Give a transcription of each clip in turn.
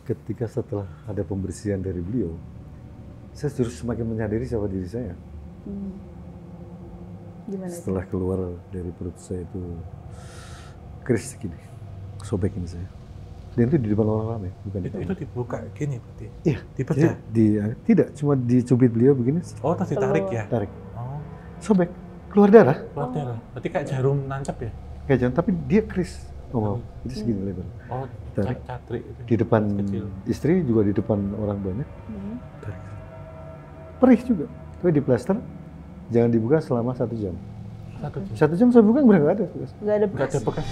ketika setelah ada pembersihan dari beliau, saya justru semakin menyadari siapa diri saya. Gimana Setelah keluar dari perut saya itu keris gini, sobek ini saya. Dan itu di depan orang ramai, bukan di Itu dibuka gini berarti? Iya. Dipecah? Tidak, cuma dicubit beliau begini. Oh, terus ditarik ya? Tarik. Oh, Sobek, keluar darah. keluar darah. Berarti kayak jarum nancap ya? Kayak jangan, tapi dia keris. Oh, itu segini lebar. Oh, Tarik. catrik itu. Di depan Kecil. istri juga di depan orang banyak. Tarik. Perih juga. Tapi di plester, jangan dibuka selama 1 jam. 1 jam. 1 jam saya buka udah nggak ada. Nggak ada Nggak ada bekas.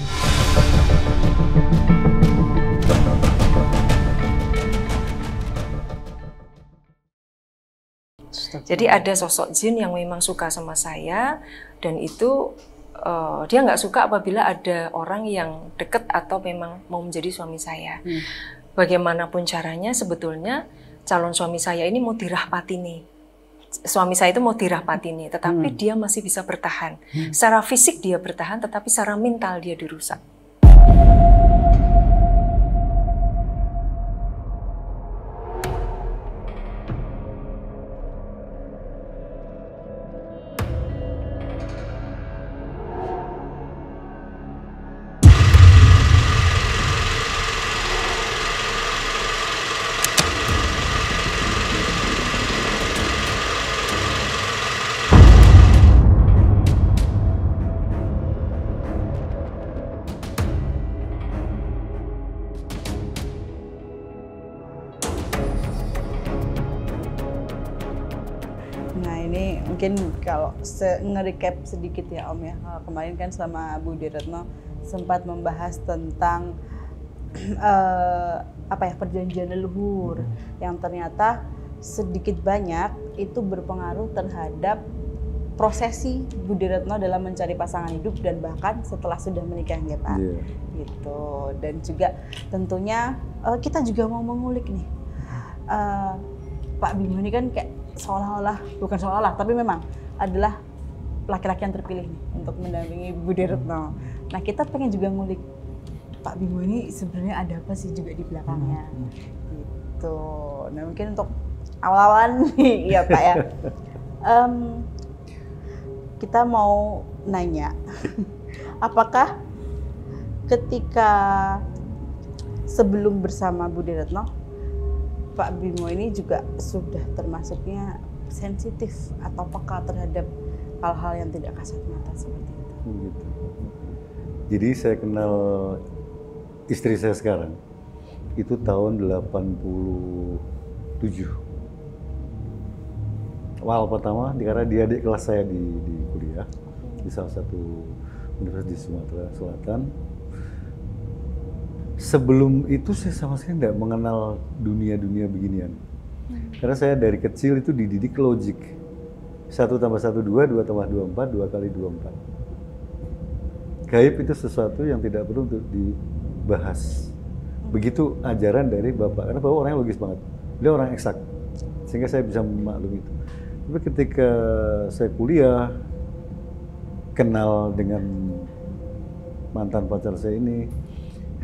Jadi ada sosok jin yang memang suka sama saya, dan itu dia nggak suka apabila ada orang yang deket atau memang mau menjadi suami saya. Bagaimanapun caranya sebetulnya calon suami saya ini mau dirahpatini. Suami saya itu mau dirahpatini, tetapi dia masih bisa bertahan. Secara fisik dia bertahan, tetapi secara mental dia dirusak. Nah ini mungkin kalau nge-recap sedikit ya Om ya. Kalau kemarin kan sama Budi Retno sempat membahas tentang perjanjian leluhur yang ternyata sedikit banyak itu berpengaruh terhadap prosesi Budi Retno dalam mencari pasangan hidup dan bahkan setelah sudah menikah ya Pak. Gitu. Dan juga tentunya kita juga mau mengulik nih. Pak Bimo ini kan kayak bukan seolah-olah, tapi memang adalah laki-laki yang terpilih nih untuk mendampingi Budi Retno. Nah kita pengen juga ngulik Pak Bimo ini sebenarnya ada apa sih juga di belakangnya, gitu. Nah mungkin untuk awal-awal nih ya Pak ya, kita mau nanya, apakah ketika sebelum bersama Budi Retno Pak Bimo ini juga sudah termasuknya sensitif atau peka terhadap hal-hal yang tidak kasat mata seperti itu? Gitu. Jadi saya kenal istri saya sekarang itu tahun 87. Awal pertama karena dia adik kelas saya di kuliah di salah satu universitas di Sumatera Selatan. Sebelum itu saya sama sekali tidak mengenal dunia-dunia beginian. Karena saya dari kecil itu dididik logik. 1 tambah 1 2, 2 tambah 2 4, 2 kali 2 4. Gaib itu sesuatu yang tidak perlu untuk dibahas. Begitu ajaran dari Bapak, karena Bapak orangnya logis banget. Beliau orang eksak, sehingga saya bisa memaklumi itu. Tapi ketika saya kuliah, kenal dengan mantan pacar saya ini,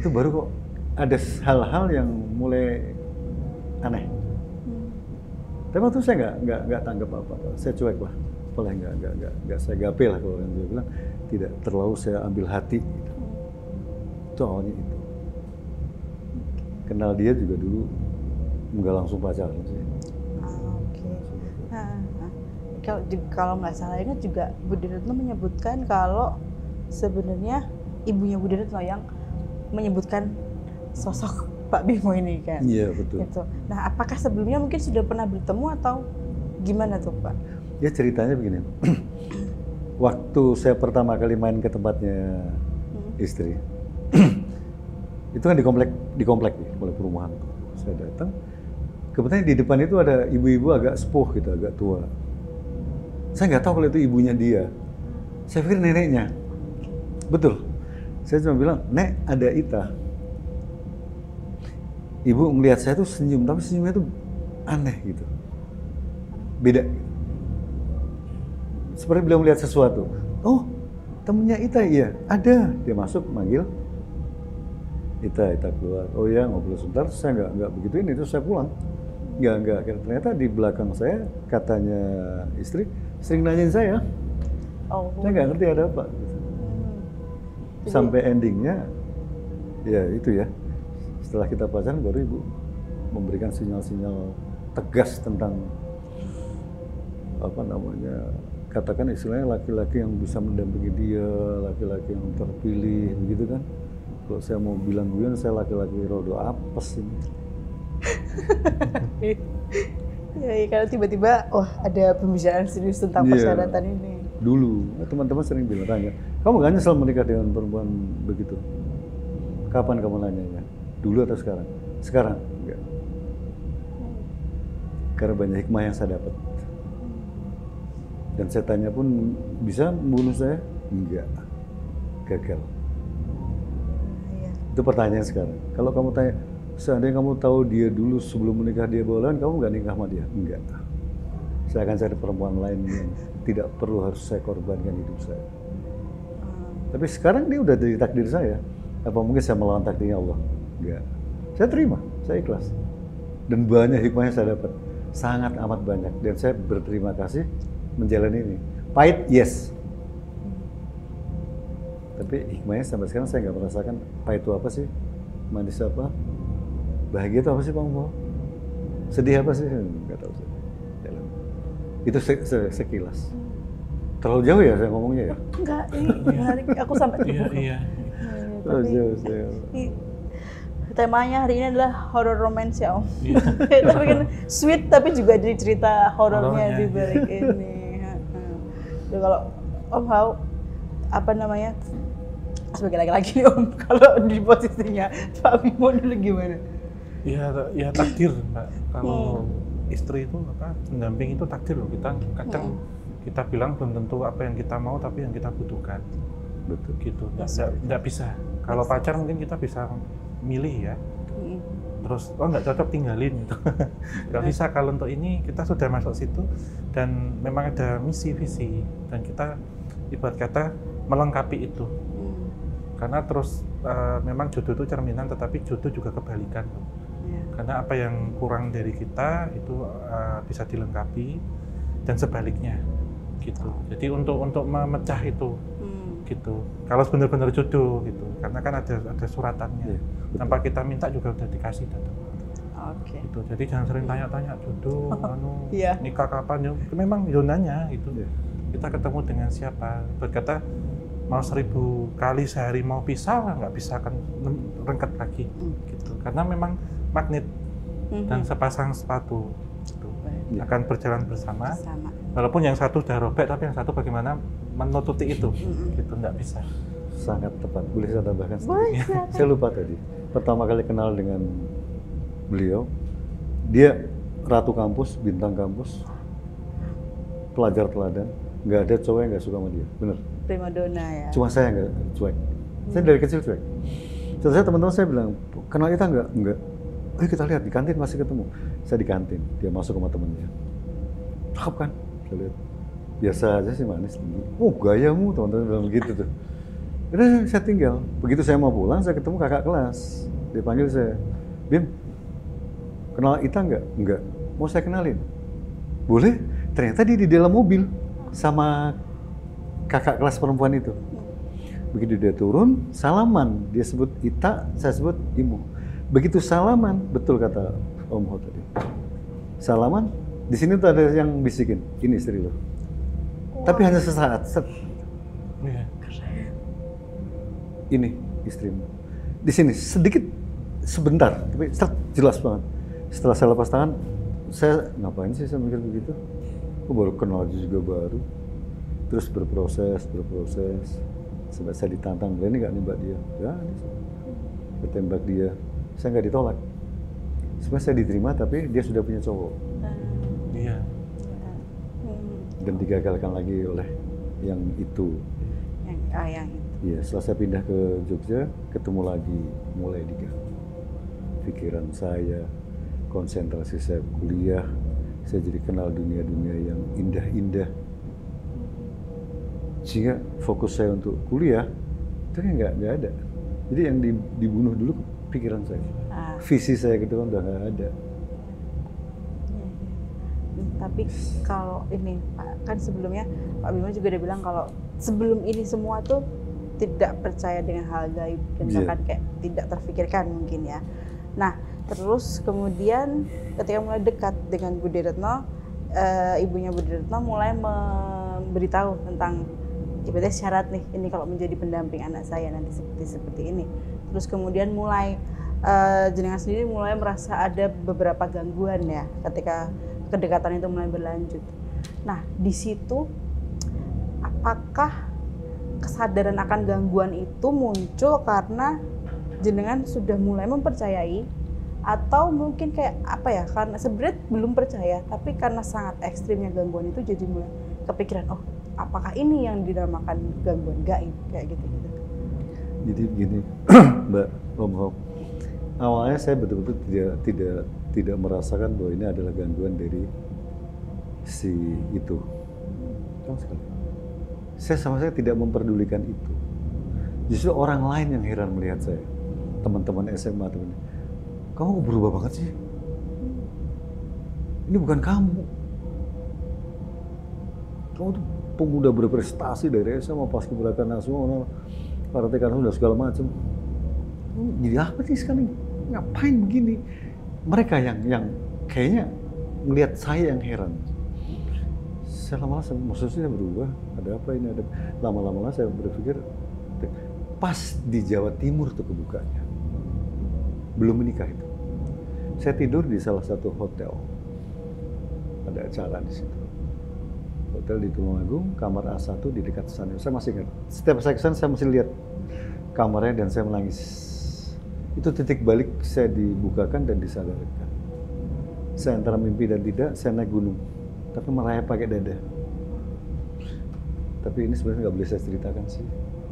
itu baru kok ada hal-hal yang mulai aneh. Tapi waktu saya nggak tanggap apa-apa, saya cuek lah, paling nggak saya gape lah kalau yang dia bilang, tidak terlalu saya ambil hati. Gitu. Itu awalnya itu. Kenal dia juga dulu nggak langsung pacaran sih. Oke. Kalau nggak salah ingat juga Budi Retno menyebutkan kalau sebenarnya ibunya Budi Retno yang menyebutkan sosok Pak Bimo ini kan. Iya betul. Gitu. Nah apakah sebelumnya mungkin sudah pernah bertemu atau gimana tuh Pak? Ya ceritanya begini, waktu saya pertama kali main ke tempatnya istri, itu kan di komplek perumahan. Saya datang, kebetulan di depan itu ada ibu-ibu agak sepuh gitu, agak tua. Saya nggak tahu kalau itu ibunya dia, saya pikir neneknya. Betul. Saya cuma bilang, Nek, ada Ita. Ibu melihat saya tuh senyum, tapi senyumnya tuh aneh gitu. Beda. Seperti beliau melihat sesuatu. Oh, temennya Ita, iya. Ada. Dia masuk, manggil. Ita keluar. Oh ya, ngobrol sebentar, saya nggak begitu ini, terus saya pulang. Nggak. Ternyata di belakang saya, katanya istri, sering nanyain saya. Oh. Saya nggak ngerti ada apa. Sampai endingnya, ya itu ya. Setelah kita pacaran, baru ibu memberikan sinyal-sinyal tegas tentang apa namanya, katakan istilahnya laki-laki yang bisa mendampingi dia, laki-laki yang terpilih, begitu kan? Kalau saya mau bilang saya laki-laki rodo apes ini. Ya, kalau tiba-tiba, ada pembicaraan serius tentang persyaratan ini. Dulu, teman-teman sering bilang, tanya, kamu gak nyesel menikah dengan perempuan begitu? Kapan kamu nanyanya? Dulu atau sekarang? Sekarang? Enggak. Karena banyak hikmah yang saya dapat. Dan saya tanya pun, bisa membunuh saya? Enggak. Gagal. Itu pertanyaan sekarang. Kalau kamu tanya, seandainya kamu tahu dia dulu sebelum menikah dia bolan, kamu nggak nikah sama dia? Enggak. Saya akan cari perempuan lain yang tidak perlu harus saya korbankan hidup saya. Tapi sekarang dia udah jadi takdir saya. Apa mungkin saya melawan takdirnya Allah? Enggak. Saya terima, saya ikhlas. Dan banyak hikmahnya saya dapat. Sangat amat banyak. Dan saya berterima kasih menjalani ini. Pahit, yes. Tapi hikmahnya sampai sekarang saya nggak merasakan pahit itu apa sih, manis apa, bahagia itu apa sih Bang Mo? Sedih apa sih? Nggak tahu saya. Itu sekilas. Terlalu jauh ya saya ngomongnya ya? Enggak, ini menarik. Aku sampai terbuka. Iya. Terlalu jauh saya. Temanya hari ini adalah horror romance ya Om. Tapi kan sweet tapi juga jadi cerita horornya di balik ini. Jadi kalau Om Hao, apa namanya, sebagai laki-laki Om, kalau di posisinya Pak Bimo dulu gimana? Ya takdir Mbak. Kalau istri itu pendamping itu takdir loh. Kita kadang kita bilang belum tentu apa yang kita mau, tapi yang kita butuhkan. Betul. Gitu. Nggak bisa. Kalau pacar mungkin kita bisa milih ya. Terus nggak cocok tinggalin gitu. Nggak bisa. Kalau untuk ini kita sudah masuk situ dan memang ada misi visi dan kita ibarat kata melengkapi itu. Karena terus memang jodoh itu cerminan, tetapi jodoh juga kebalikan. Karena apa yang kurang dari kita itu bisa dilengkapi dan sebaliknya, gitu. Jadi untuk memecah itu, gitu. Kalau benar-benar jodoh, gitu. Karena kan ada suratannya. Tanpa kita minta juga udah dikasih datang. Oke. Gitu. Jadi jangan sering tanya-tanya jodoh, nikah kapan? Memang zonanya itu. Kita ketemu dengan siapa? Berkata mau 1000 kali sehari mau pisah nggak bisa akan rengket lagi gitu karena memang magnet dan sepasang sepatu gitu. Akan berjalan bersama walaupun yang satu sudah robek tapi yang satu bagaimana menutupi itu gitu nggak bisa. Sangat tepat. Boleh saya tambahkan sedikit? Saya lupa tadi pertama kali kenal dengan beliau, dia ratu kampus, bintang kampus, pelajar teladan, nggak ada cowok yang nggak suka sama dia, bener. Primadona ya. Cuma saya nggak cuek. Saya dari kecil cuek. Terus saya teman-teman saya bilang, kenal kita nggak. Ayo kita lihat di kantin masih ketemu. Saya di kantin, dia masuk sama temennya. Cakep kan? Saya lihat. Biasa aja sih manis tinggi. Oh gayamu, teman-teman bilang begitu tuh. Udah saya tinggal. Begitu saya mau pulang, saya ketemu kakak kelas. Dia panggil saya, Bim, kenal Ita nggak? Nggak. Mau saya kenalin? Boleh. Ternyata dia di dalam mobil sama kakak kelas perempuan itu. Begitu dia turun, salaman. Dia sebut Ita, saya sebut Imu. Begitu salaman, betul kata Om Ho tadi. Salaman, di sini tuh ada yang bisikin, ini istri lo. Tapi hanya sesaat. Ini istrimu. Di sini sedikit, sebentar, tapi jelas banget. Setelah saya lepas tangan, saya ngapain sih saya mikir begitu? Aku baru kenal juga baru. Terus berproses, sampai saya ditantang, ini nggak nembak dia? Ya, ini saya tembak dia. Saya nggak ditolak. Sebenarnya saya diterima, tapi dia sudah punya cowok. Iya. Dan digagalkan lagi oleh yang itu. Yang itu. Iya, setelah saya pindah ke Jogja, ketemu lagi, mulai diganti. Pikiran saya, konsentrasi saya kuliah, saya jadi kenal dunia-dunia yang indah-indah. Sehingga fokus saya untuk kuliah itu kan nggak ada. Jadi yang dibunuh dulu pikiran saya. Visi saya gitu kan udah nggak ada. Tapi kalau ini Pak, kan sebelumnya Pak Bima juga udah bilang kalau sebelum ini semua tuh tidak percaya dengan hal gaib dan bahkan kayak tidak terfikirkan mungkin ya. Nah, terus kemudian ketika mulai dekat dengan Budi Retno, ibunya Budi Retno mulai memberitahu tentang ibaratnya syarat nih, ini kalau menjadi pendamping anak saya nanti seperti ini. Terus kemudian mulai jenengan sendiri mulai merasa ada beberapa gangguan ya ketika kedekatan itu mulai berlanjut. Nah, di situ apakah kesadaran akan gangguan itu muncul karena jenengan sudah mulai mempercayai, atau mungkin kayak apa ya, karena sebenarnya belum percaya tapi karena sangat ekstrimnya gangguan itu jadi mulai kepikiran, oh apakah ini yang dinamakan gangguan gaib kayak gitu. Jadi begini Mbak Om, awalnya saya betul-betul tidak merasakan bahwa ini adalah gangguan dari si itu. Sama sekali. Saya sama sekali tidak memperdulikan itu. Justru orang lain yang heran melihat saya. Teman-teman SMA, teman. Kamu berubah banget sih. Ini bukan kamu. Kamu tuh pemuda berprestasi dari SMA, paskibraka nasional, partai kanan sudah segala macam. Jadi apa sih sekarang? Ngapain begini? Mereka yang kayaknya melihat saya yang heran. Saya lama-lama maksudnya berubah. Ada apa ini? Ada lama-lama saya berpikir pas di Jawa Timur tuh kebukanya. Belum menikah itu. Saya tidur di salah satu hotel. Ada acara di situ. Hotel di Tulungagung, kamar A1 di dekat sana. Saya masih ingat. Setiap saya kesana saya masih lihat kamarnya dan saya menangis. Itu titik balik saya dibukakan dan disadarkan. Saya antara mimpi dan tidak, saya naik gunung. Tapi merayap pakai dada. Tapi ini sebenarnya nggak boleh saya ceritakan sih.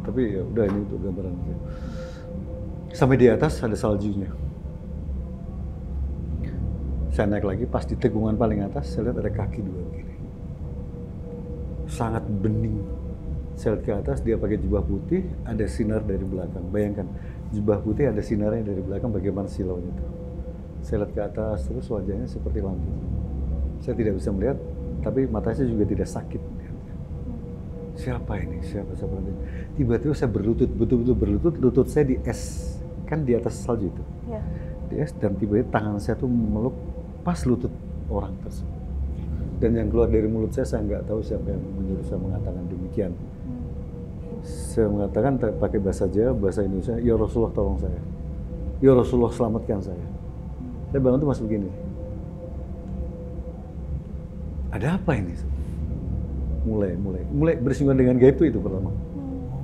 Tapi ya udah, ini untuk gambaran aja. Sampai di atas ada saljunya. Saya naik lagi, pas di tegungan paling atas, saya lihat ada kaki dua begini. Sangat bening. Saya lihat ke atas, dia pakai jubah putih, ada sinar dari belakang. Bayangkan, jubah putih ada sinarnya dari belakang, bagaimana silaunya itu. Saya lihat ke atas, terus wajahnya seperti lampu. Saya tidak bisa melihat, tapi mata saya juga tidak sakit. Siapa ini? Siapa ini? Tiba-tiba saya berlutut, betul-betul berlutut, lutut saya di es. Kan di atas salju itu. Ya. Di es, dan tiba-tiba tangan saya tuh meluk pas lutut orang tersebut. Dan yang keluar dari mulut saya nggak tahu siapa yang menyuruh saya mengatakan demikian. Saya mengatakan pakai bahasa Jawa, bahasa Indonesia, ya Rasulullah tolong saya. Ya Rasulullah selamatkan saya. Saya bangun tuh masih begini. Ada apa ini? Mulai bersinggungan dengan gaib itu pertama.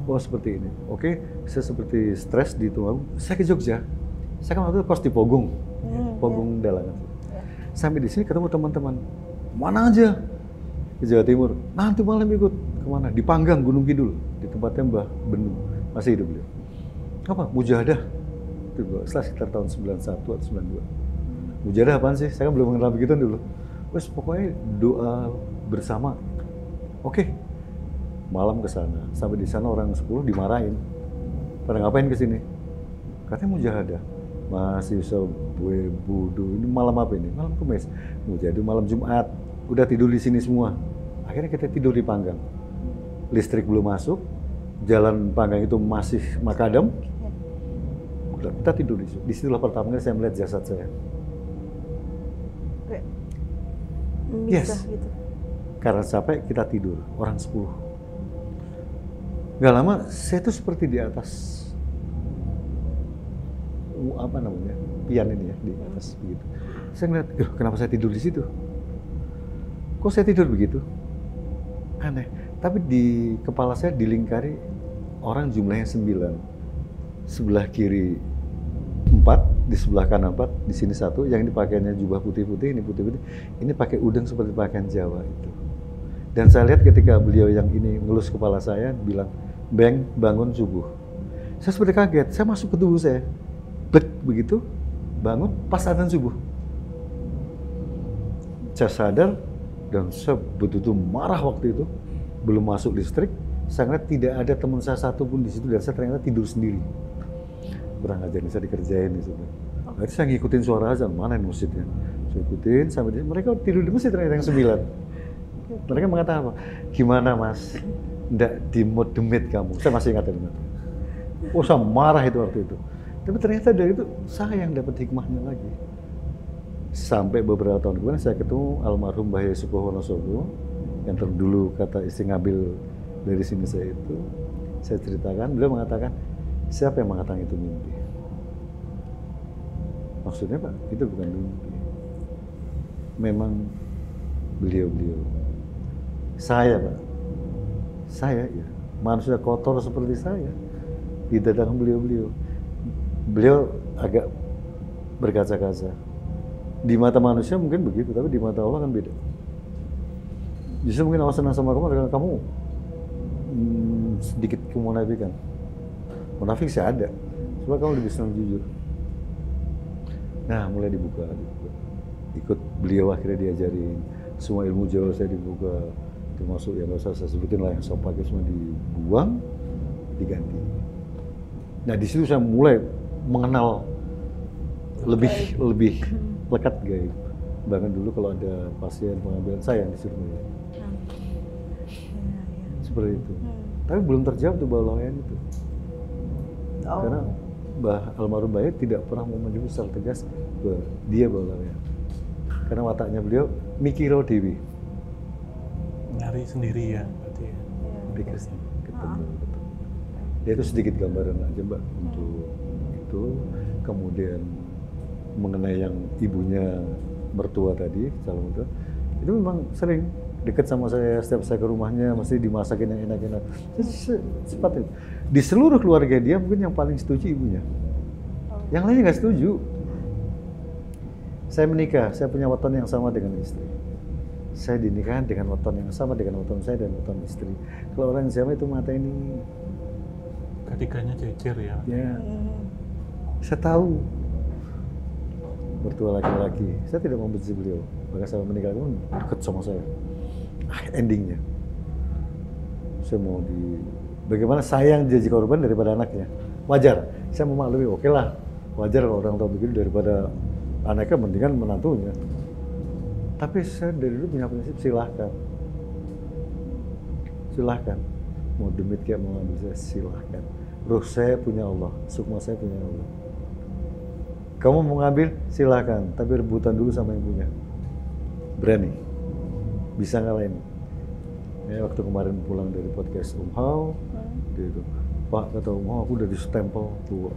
Oh seperti ini. Oke, saya seperti stres di Tulungagung. Saya ke Jogja. Saya kan waktu itu kos di Pogung, Pogung Dalangan. Sampai di sini ketemu teman-teman. Mana aja? Ke Jawa Timur. Nanti malam ikut kemana? Di Panggang, Gunung Kidul, di tempatnya Mbah Benu. Masih hidup beliau. Apa? Mujahadah. Itu setelah sekitar tahun 91 atau 92. Mujahadah apaan sih? Saya kan belum mengenal begitu dulu. Wes pokoknya doa bersama. Oke. Malam ke sana. Sampai di sana orang 10 dimarahin. Pada ngapain ke sini? Katanya mujahadah. Masih bisa budu. Ini malam apa ini? Malam Kamis. Mujahadah malam Jumat. Udah tidur di sini semua. Akhirnya kita tidur di Panggang. Listrik belum masuk. Jalan Panggang itu masih makadam. Udah, kita tidur di situ. Di situlah pertama kali saya melihat jasad saya. Yes. Gitu. Karena capek kita tidur, orang 10. Gak lama saya tuh seperti di atas apa namanya, pian ini ya, di atas begitu. Saya ngeliat, kenapa saya tidur di situ? Kok saya tidur begitu? Aneh. Tapi di kepala saya dilingkari orang jumlahnya 9. Sebelah kiri 4, di sebelah kanan 4, di sini 1. Yang ini pakaiannya jubah putih-putih, ini putih-putih. Ini pakai udeng seperti pakaian Jawa itu. Dan saya lihat ketika beliau yang ini ngelus kepala saya, bilang, Beng, bangun subuh. Saya seperti kaget, saya masuk ke tubuh saya. Blek, begitu, bangun, pas adzan subuh. Saya sadar, dan saya betul-betul marah waktu itu. Belum masuk listrik, saya ngeliat tidak ada teman saya satupun di situ, dan saya ternyata tidur sendiri. pernah ngajarin saya dikerjain di situ. Akhirnya saya ngikutin suara azan, mana yang masjidnya. Saya ikutin sampai mereka tidur di masjid ternyata yang 9. Mereka mengatakan apa? Gimana mas? Nggak dimut-demit kamu. Saya masih ingat itu. Oh saya marah itu waktu itu. Tapi ternyata dari itu saya yang dapat hikmahnya lagi. Sampai beberapa tahun kemudian saya ketemu almarhum Mbah Yai Supoh Wonosobo yang dulu kata istri ngambil dari sini saya itu. Saya ceritakan, beliau mengatakan, siapa yang mengatakan itu mimpi? Maksudnya Pak, itu bukan mimpi. Memang beliau-beliau. Saya Pak, saya ya, manusia kotor seperti saya. Didatangkan beliau-beliau. Beliau agak berkaca-kaca. Di mata manusia mungkin begitu, tapi di mata Allah kan beda. Justru mungkin Allah senang sama kamu karena kamu sedikit kemunafikan. Munafik sih ada, cuma kamu lebih senang jujur. Nah, mulai dibuka. Ikut beliau akhirnya diajarin. Semua ilmu Jawa saya dibuka, termasuk yang nggak usah saya sebutin lah, yang saya pakai semua dibuang, diganti. Nah, di situ saya mulai mengenal lebih lekat gaib. Bahkan dulu kalau ada pasien pengambilan saya yang disuruh melihat. Seperti itu. Tapi belum terjawab tuh baulawian itu. Karena almarhum Bayi tidak pernah mau menyebut secara tegas bahwa dia baulawian. Karena wataknya beliau mikiro dewi. Nyari sendiri ya berarti ya. Pikir ketemu. Dia itu sedikit gambaran aja Mbak untuk itu. Kemudian mengenai yang ibunya mertua tadi, calon mertua, itu memang sering dekat sama saya. Setiap saya ke rumahnya mesti dimasakin yang enak-enak. Cepat itu. Di seluruh keluarga dia mungkin yang paling setuju ibunya. Yang lainnya nggak setuju. Saya menikah, saya punya weton yang sama dengan istri. Saya dinikahkan dengan weton yang sama dengan weton saya dan weton istri. Kalau orang Jawa itu mata ini Ketiganya jejer ya. ya, saya tahu mertua laki-laki. Saya tidak membenci beliau. Bahkan saya menikah pun dekat sama saya. Endingnya, saya mau bagaimana saya yang jadi korban daripada anaknya. Wajar, saya memaklumi. Oke lah, wajar kalau orang tua begitu daripada anaknya mendingan menantunya. Tapi saya dari dulu punya prinsip silahkan. Mau demit kayak mau ambil saya silahkan. Ruh saya punya Allah, sukma saya punya Allah. Kamu mau ngambil silahkan, tapi rebutan dulu sama yang punya. Berani, bisa ngalahin. Ya, waktu kemarin pulang dari podcast Hao, dia itu, Pak kata aku udah di stempel tuh,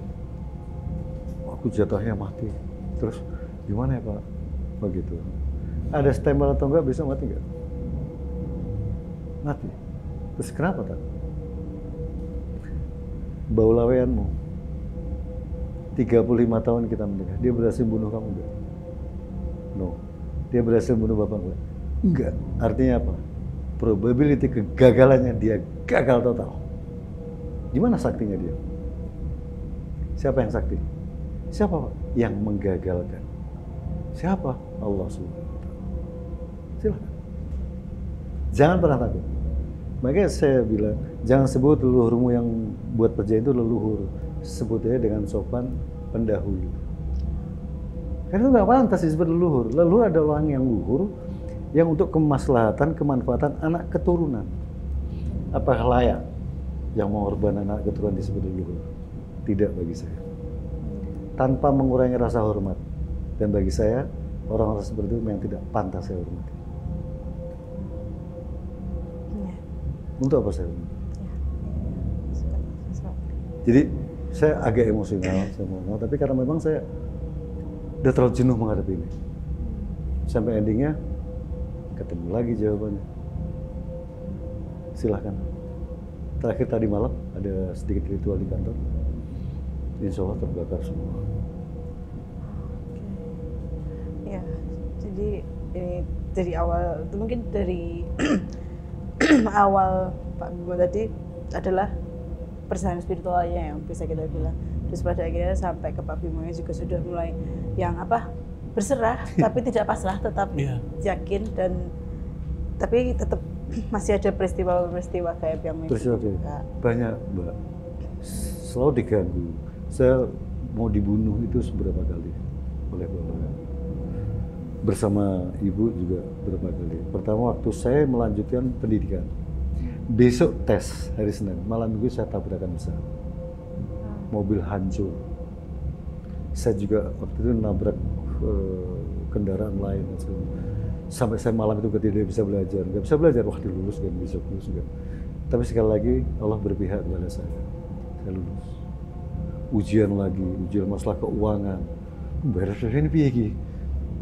aku jatuhnya mati. Terus gimana ya Pak? Begitu. Ada stempel atau enggak bisa mati enggak? Mati. Terus kenapa tak? Baulawianmu 35 tahun kita menikah, dia berhasil bunuh kamu enggak? No. Dia berhasil bunuh bapak enggak? Enggak. Artinya apa? Probability kegagalannya dia gagal total. Gimana saktinya dia? Siapa yang sakti? Siapa Pak? Yang menggagalkan. Siapa? Allah SWT. Silakan. Jangan pernah takut. Makanya saya bilang, jangan sebut leluhurmu yang buat perjanjian itu leluhur. Sebutnya dengan sopan pendahulu. Karena itu nggak pantas disebut leluhur. Leluhur adalah orang yang luhur, yang untuk kemaslahatan, kemanfaatan anak keturunan. Apakah layak yang mengorbankan anak keturunan disebut leluhur? Tidak bagi saya. Tanpa mengurangi rasa hormat. Dan bagi saya, orang-orang seperti itu memang tidak pantas saya hormati. Untuk apa saya hormati? Jadi saya agak emosional, saya mohon, tapi karena memang saya udah terlalu jenuh menghadapi ini. Sampai endingnya ketemu lagi jawabannya. Silahkan. Terakhir tadi malam ada sedikit ritual di kantor. Insya Allah terbakar semua. Ya, jadi ini dari awal itu mungkin dari awal Pak Bimo tadi adalah perjalanan spiritualnya yang bisa kita bilang. Terus pada akhirnya sampai ke Pak Bimo juga sudah mulai yang apa berserah, tapi tidak pasrah, tetap yakin dan tapi tetap masih ada peristiwa-peristiwa gaib yang banyak Mbak, selalu diganggu. Saya mau dibunuh itu seberapa kali oleh Bapak. Bersama Ibu juga berapa kali. Pertama waktu saya melanjutkan pendidikan, besok tes hari Senin, malam Minggu saya tabrakan besar. Mobil hancur. Saya juga waktu itu nabrak kendaraan lain. Sampai saya malam itu tidak bisa belajar. Nggak bisa belajar, wah lulus kan, besok lulus kan. Tapi sekali lagi Allah berpihak kepada saya lulus. Ujian lagi, ujian masalah keuangan. Bayar ini piye iki?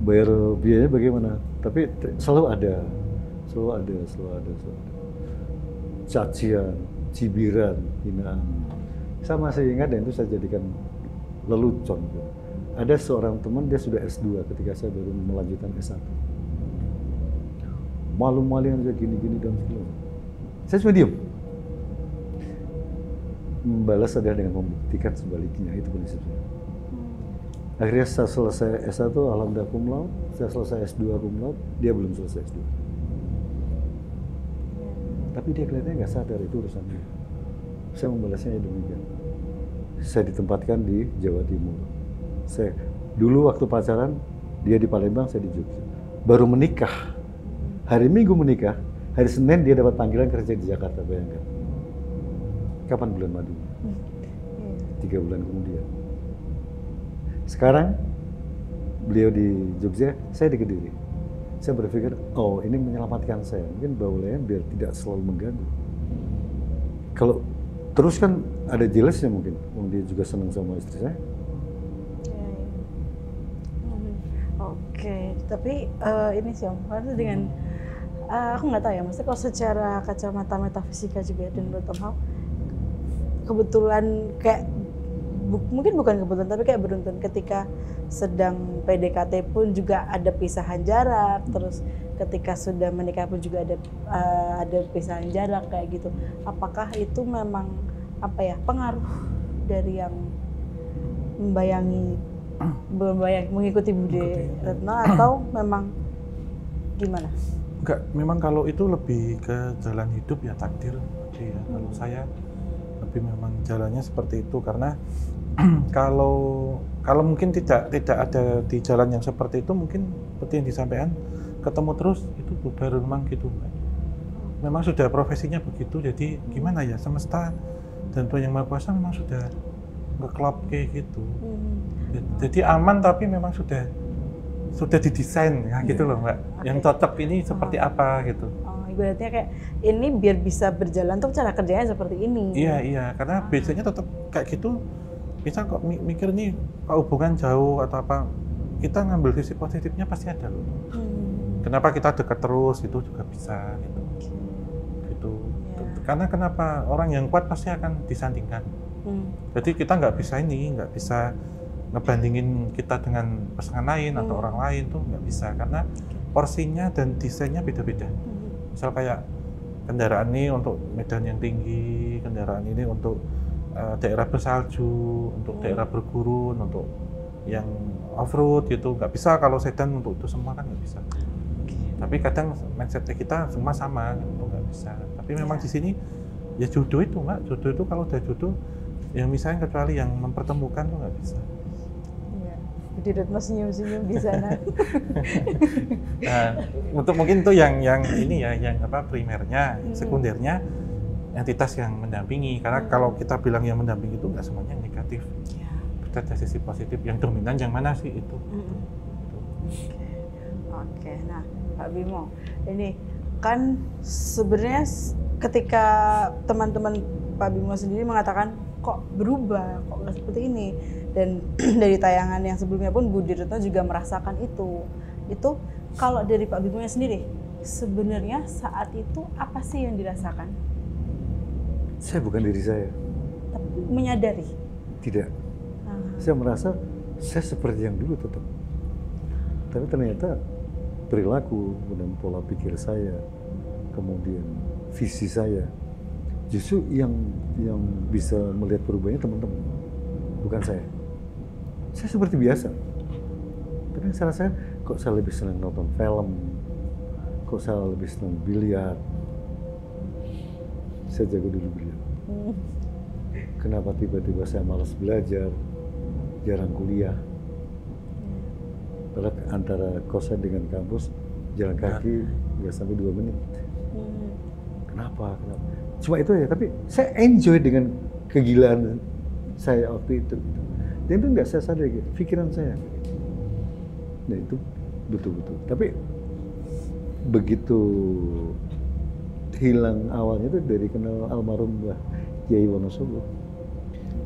Bayar biayanya bagaimana? Tapi selalu ada. Cacian, cibiran, hinaan. Saya masih ingat dan itu saya jadikan lelucon. Ada seorang teman, dia sudah S2 ketika saya baru melanjutkan S1. Malu-maluin aja gini-gini dan segala. Saya cuma diam. Membalas adalah dengan membuktikan sebaliknya, itu prinsipnya. Akhirnya saya selesai S1, alhamdulillah cum laude, saya selesai S2 cum laude, dia belum selesai S2. Tapi dia kelihatannya nggak sadar itu urusan dia. Saya membalasnya demikian. Saya ditempatkan di Jawa Timur. Saya dulu waktu pacaran, dia di Palembang, saya di Jogja. Baru menikah, hari Minggu menikah, hari Senin dia dapat panggilan kerja di Jakarta, bayangkan. Kapan bulan madu? 3 bulan kemudian. Sekarang beliau di Jogja, saya di Kediri. Saya berpikir, oh ini menyelamatkan saya. Mungkin Baulayan biar tidak selalu mengganggu. Kalau terus kan ada jelasnya mungkin. Dia juga senang sama istri saya. Oke, tapi ini sih Om, karena dengan aku nggak tahu ya, maksudnya kalau secara kacamata metafisika juga dan menurut Om Hao, kebetulan kayak mungkin bukan kebetulan tapi kayak beruntun ketika sedang PDKT pun juga ada pisahan jarak, terus ketika sudah menikah pun juga ada pisahan jarak kayak gitu. Apakah itu memang pengaruh dari yang mengikuti Budi Retno atau memang gimana? Enggak, memang kalau itu lebih ke jalan hidup ya takdir. Ya, kalau saya lebih memang jalannya seperti itu karena kalau mungkin tidak ada di jalan yang seperti itu, mungkin seperti yang disampaikan ketemu terus itu baru memang gitu. Memang sudah profesinya begitu, jadi gimana ya, semesta dan Tuhan Yang Maha Kuasa memang sudah ngeklop kayak gitu. Jadi aman tapi memang sudah didesain ya gitu loh Mbak. Okay. Yang cocok ini seperti apa gitu. Ibaratnya kayak ini biar bisa berjalan tuh cara kerjanya seperti ini. Iya, karena biasanya tetap kayak gitu. Bisa kok mikir nih kalau hubungan jauh atau apa, kita ngambil sisi positifnya pasti ada loh. Kenapa kita dekat terus itu juga bisa gitu. Gitu. Yeah. Karena kenapa orang yang kuat pasti akan disandingkan. Jadi kita nggak bisa ngebandingin kita dengan pasangan lain atau orang lain tuh nggak bisa karena porsinya dan desainnya beda-beda. Misal kayak kendaraan ini untuk medan yang tinggi, kendaraan ini untuk daerah bersalju, untuk daerah bergurun, untuk yang off-road gitu, nggak bisa kalau sedan untuk itu semua kan nggak bisa. Tapi kadang mindset kita semua sama, gitu nggak bisa. Tapi memang di sini ya jodoh itu Mbak, jodoh itu kalau udah jodoh, yang misalnya kecuali yang mempertemukan tuh nggak bisa. Iya, Budi Retno senyum-senyum di sana. Nah, untuk mungkin itu yang ini ya, yang primernya, sekundernya. Entitas yang mendampingi, karena kalau kita bilang yang mendampingi itu nggak semuanya negatif. Ada sisi positif, yang dominan yang mana sih itu. Oke, nah Pak Bimo, ini kan sebenarnya ketika teman-teman Pak Bimo sendiri mengatakan kok berubah, kok nggak seperti ini, dan dari tayangan yang sebelumnya pun Budi Retno juga merasakan itu kalau dari Pak Bimo sendiri, sebenarnya saat itu apa sih yang dirasakan? Saya bukan diri saya. Tapi menyadari? Tidak. Saya merasa saya seperti yang dulu tetap. Tapi ternyata perilaku dan pola pikir saya, kemudian visi saya, justru yang bisa melihat perubahannya teman-teman, bukan saya. Saya seperti biasa. Tapi saya rasa kok saya lebih senang nonton film, kok saya lebih senang biliar. Saya jago dulu biliar. Kenapa tiba-tiba saya malas belajar? jarang kuliah. Padahal antara kosnya dengan kampus jalan kaki nggak sampai 2 menit. Kenapa? Cuma itu aja. Tapi saya enjoy dengan kegilaan saya waktu itu. Dan itu nggak saya sadar, gitu. Pikiran saya. Nah itu betul-betul. Tapi begitu hilang awalnya itu dari kenal almarhum Mbah Kiai Wonosobo.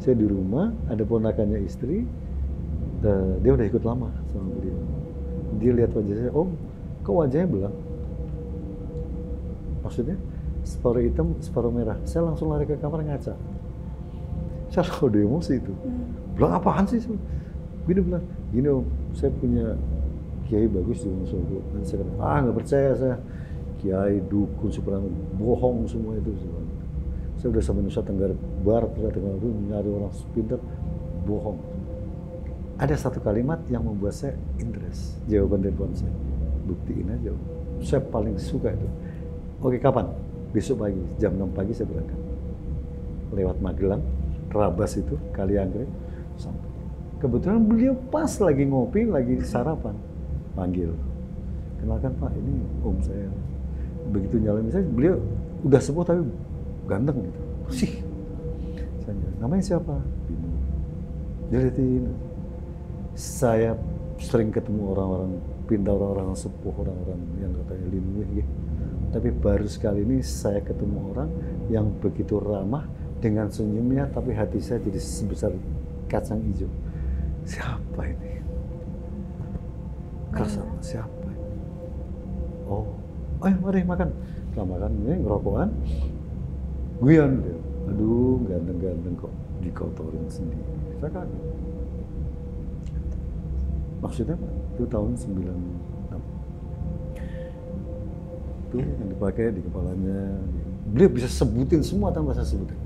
Saya di rumah, ada ponakannya istri, dia udah ikut lama sama beliau. Dia lihat wajah saya, "Om, kok wajahnya belang?" Maksudnya separuh hitam, separuh merah. Saya langsung lari ke kamar ngaca. Saya udah emosi itu. Belang apaan sih? Gini bilang, "Gini Om, saya punya kiai bagus di Wonosobo." Dan saya kata, nggak percaya saya. Kiai, dukun, superman, bohong semua itu. Saya udah sampai Nusa Tenggara Barat, Nusa Tenggara Timur, nyari orang pintar, bohong. Ada satu kalimat yang membuat saya interest, jawaban telepon saya. Buktiin aja, saya paling suka itu. Oke, kapan? Besok pagi, jam 6 pagi saya berangkat. Lewat Magelang, Rabas itu, Kalianggrek, sampai. Kebetulan beliau pas lagi ngopi, lagi sarapan. Panggil, kenalkan Pak, ini Om saya. Begitu nyalain saya, beliau udah sepuh tapi ganteng gitu. Sih, namanya siapa? Bimo. Dia liatin. Saya sering ketemu orang-orang pintar, orang-orang sepuh, orang-orang yang katanya linguih gitu. Tapi baru sekali ini saya ketemu orang yang begitu ramah dengan senyumnya, tapi hati saya jadi sebesar kacang hijau. Siapa ini? Kerasa siapa ini? Oh, mari makan. Setelah makan ini ngerokokan. Guyon dia, aduh ganteng-ganteng kok dikotorin sendiri. Saya kaget. Maksudnya Pak, itu tahun 96. Itu yang dipakai di kepalanya. Beliau bisa sebutin semua tanpa saya sebutin.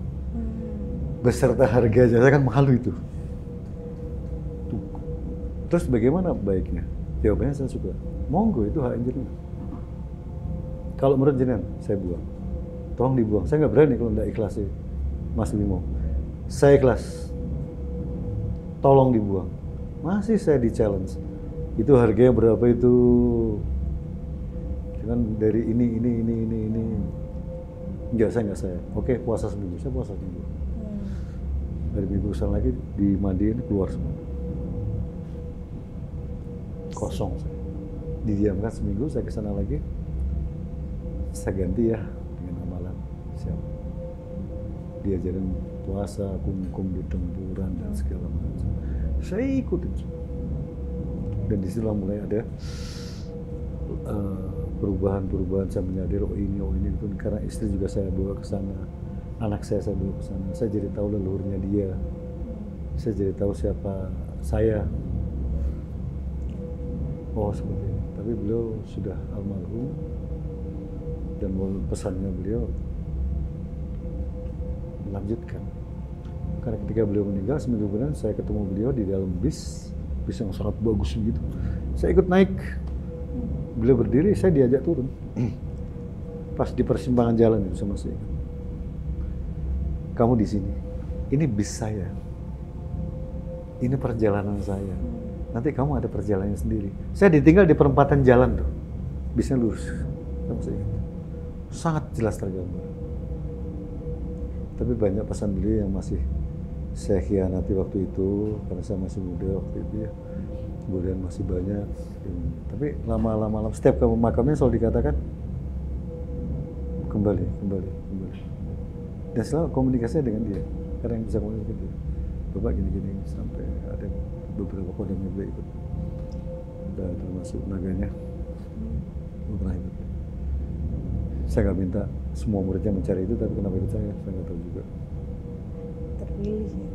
Beserta harganya, saya kan malu itu. Tuh. Terus bagaimana baiknya? Jawabannya saya suka. Monggo, itu hak jenengan. Kalau menurut jenengan, saya buang. Tolong dibuang. Saya nggak berani kalau nggak ikhlas sih, Mas Bimo. Saya ikhlas. Tolong dibuang. Masih saya di challenge. Itu harganya berapa itu? Jangan dari ini. Enggak, saya. Oke, puasa seminggu. Saya puasa seminggu. Dari minggu kesana lagi dimandiin, keluar semua. Kosong saya. Didiamkan seminggu, saya kesana lagi. Saya ganti ya. Siap. Diajarin puasa, kumkum di tempuran dan segala macam. Saya ikutin semua. Dan disitulah mulai ada perubahan. Saya menyadari ini itu karena istri juga saya bawa ke sana, anak saya bawa ke sana. Saya jadi tahu leluhurnya dia. Saya jadi tahu siapa saya. Oh seperti ini. Tapi beliau sudah almarhum dan pesannya beliau melanjutkan. Karena ketika beliau meninggal, seminggu kemudian saya ketemu beliau di dalam bis yang sangat bagus begitu. Saya ikut naik. Beliau berdiri, saya diajak turun. Pas di persimpangan jalan itu sama saya. Kamu di sini. Ini bis saya. Ini perjalanan saya. Nanti kamu ada perjalanan sendiri. Saya ditinggal di perempatan jalan tuh. Bisnya lurus. Sama saya. Sangat jelas tergambar. Tapi banyak pesan beliau yang masih saya khianati waktu itu karena saya masih muda waktu itu ya. Kemudian masih banyak. Tapi lama-lama setiap ke makamnya selalu dikatakan kembali. Dan selalu komunikasinya dengan dia. Karena yang bisa komunikasi dia. Bapak gini sampai ada beberapa kodam yang beliau ikut. Dan termasuk naganya. Pernah ikut. Saya nggak minta semua muridnya mencari itu, tapi kenapa ikut saya nggak tahu juga. Terpilih ya?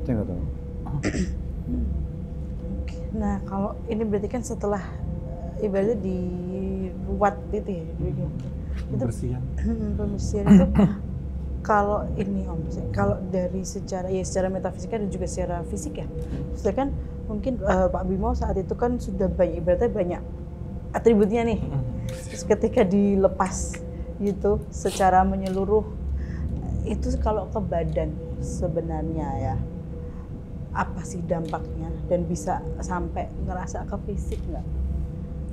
Saya nggak tahu. Nah kalau ini berarti kan setelah ibaratnya diruat itu ya? Pembersihan. Pembersihan itu kalau ini Om, kalau dari secara metafisika dan juga secara fisik ya, maksudnya kan mungkin Pak Bimo saat itu kan sudah ibaratnya banyak atributnya nih. Terus ketika dilepas gitu secara menyeluruh itu kalau ke badan sebenarnya ya apa sih dampaknya dan bisa sampai ngerasa ke fisik nggak?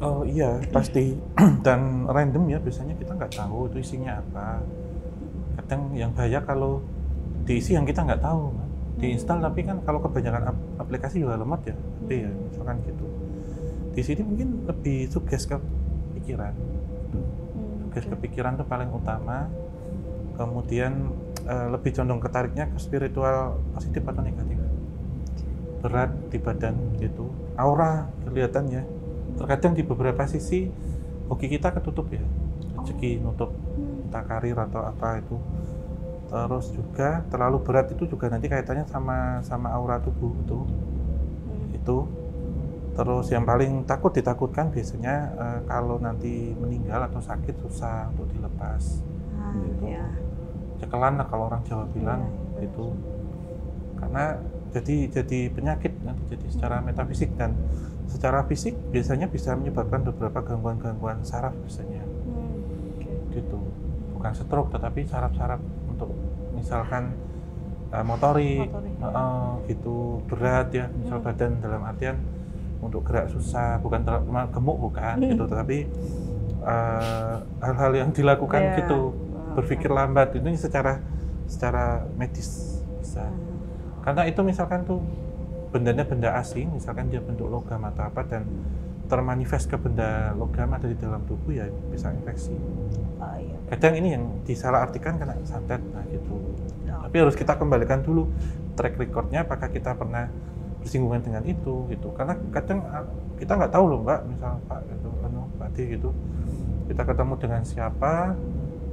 Oh iya, pasti. Dan random ya, biasanya kita nggak tahu itu isinya apa. Kadang yang bahaya kalau diisi yang kita nggak tahu. Diinstal, tapi kan kalau kebanyakan aplikasi juga lemot ya. Tapi ya, misalkan gitu. Di sini mungkin lebih suges ke pikiran. Suges ke pikiran itu paling utama. Kemudian lebih condong ketariknya ke spiritual positif atau negatif. Berat di badan gitu. Aura kelihatannya. Terkadang di beberapa sisi hoki kita ketutup ya, rezeki nutup, entah karir atau apa itu. Terus juga terlalu berat itu juga nanti kaitannya sama aura tubuh itu. Terus yang paling ditakutkan biasanya kalau nanti meninggal atau sakit susah untuk dilepas. Ya. Cekelan lah kalau orang Jawa bilang itu. Karena jadi penyakit nanti jadi secara metafisik, dan secara fisik biasanya bisa menyebabkan beberapa gangguan-gangguan saraf biasanya. Gitu. Bukan stroke tetapi saraf-saraf untuk misalkan motorik. Gitu, berat ya, misal badan dalam artian untuk gerak susah, bukan gemuk bukan gitu, tetapi hal-hal yang dilakukan gitu, berpikir lambat itu secara medis bisa. Karena itu misalkan tuh bendanya benda asing, misalkan dia bentuk logam atau apa dan termanifest ke benda logam ada di dalam tubuh ya bisa infeksi. Kadang ini yang disalahartikan kena santet, nah gitu. Tapi harus kita kembalikan dulu track recordnya, apakah kita pernah bersinggungan dengan itu gitu. Karena kadang kita nggak tahu loh Mbak, misal Pak gitu, Pak D gitu, kita ketemu dengan siapa,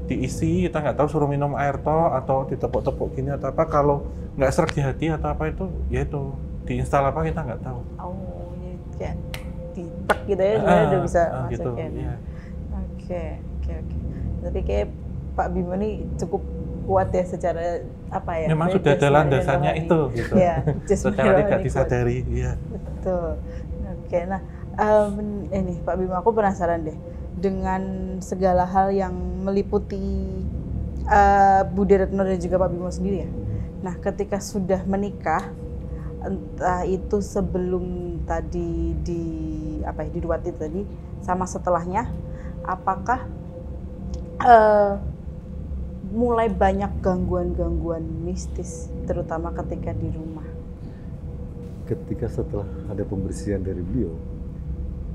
diisi, kita nggak tahu suruh minum air toh atau ditepuk-tepuk gini atau apa, kalau nggak serak di hati atau apa itu, ya itu diinstal apa kita nggak tahu. Oh, ya ditek gitu ya, sebenarnya udah bisa masuk gitu, ya. Iya. Oke. Tapi kayak Pak Bimo ini cukup kuat ya secara apa ya? Memang sudah ada landasannya itu, gitu. Ya, secara tidak disadari, iya. Betul. Oke, nah ini Pak Bimo, aku penasaran deh dengan segala hal yang meliputi Budi Retno dan juga Pak Bimo sendiri ya. Nah, ketika sudah menikah, entah itu sebelum tadi diruat itu tadi, sama setelahnya, apakah mulai banyak gangguan-gangguan mistis, terutama ketika di rumah? Ketika setelah ada pembersihan dari beliau,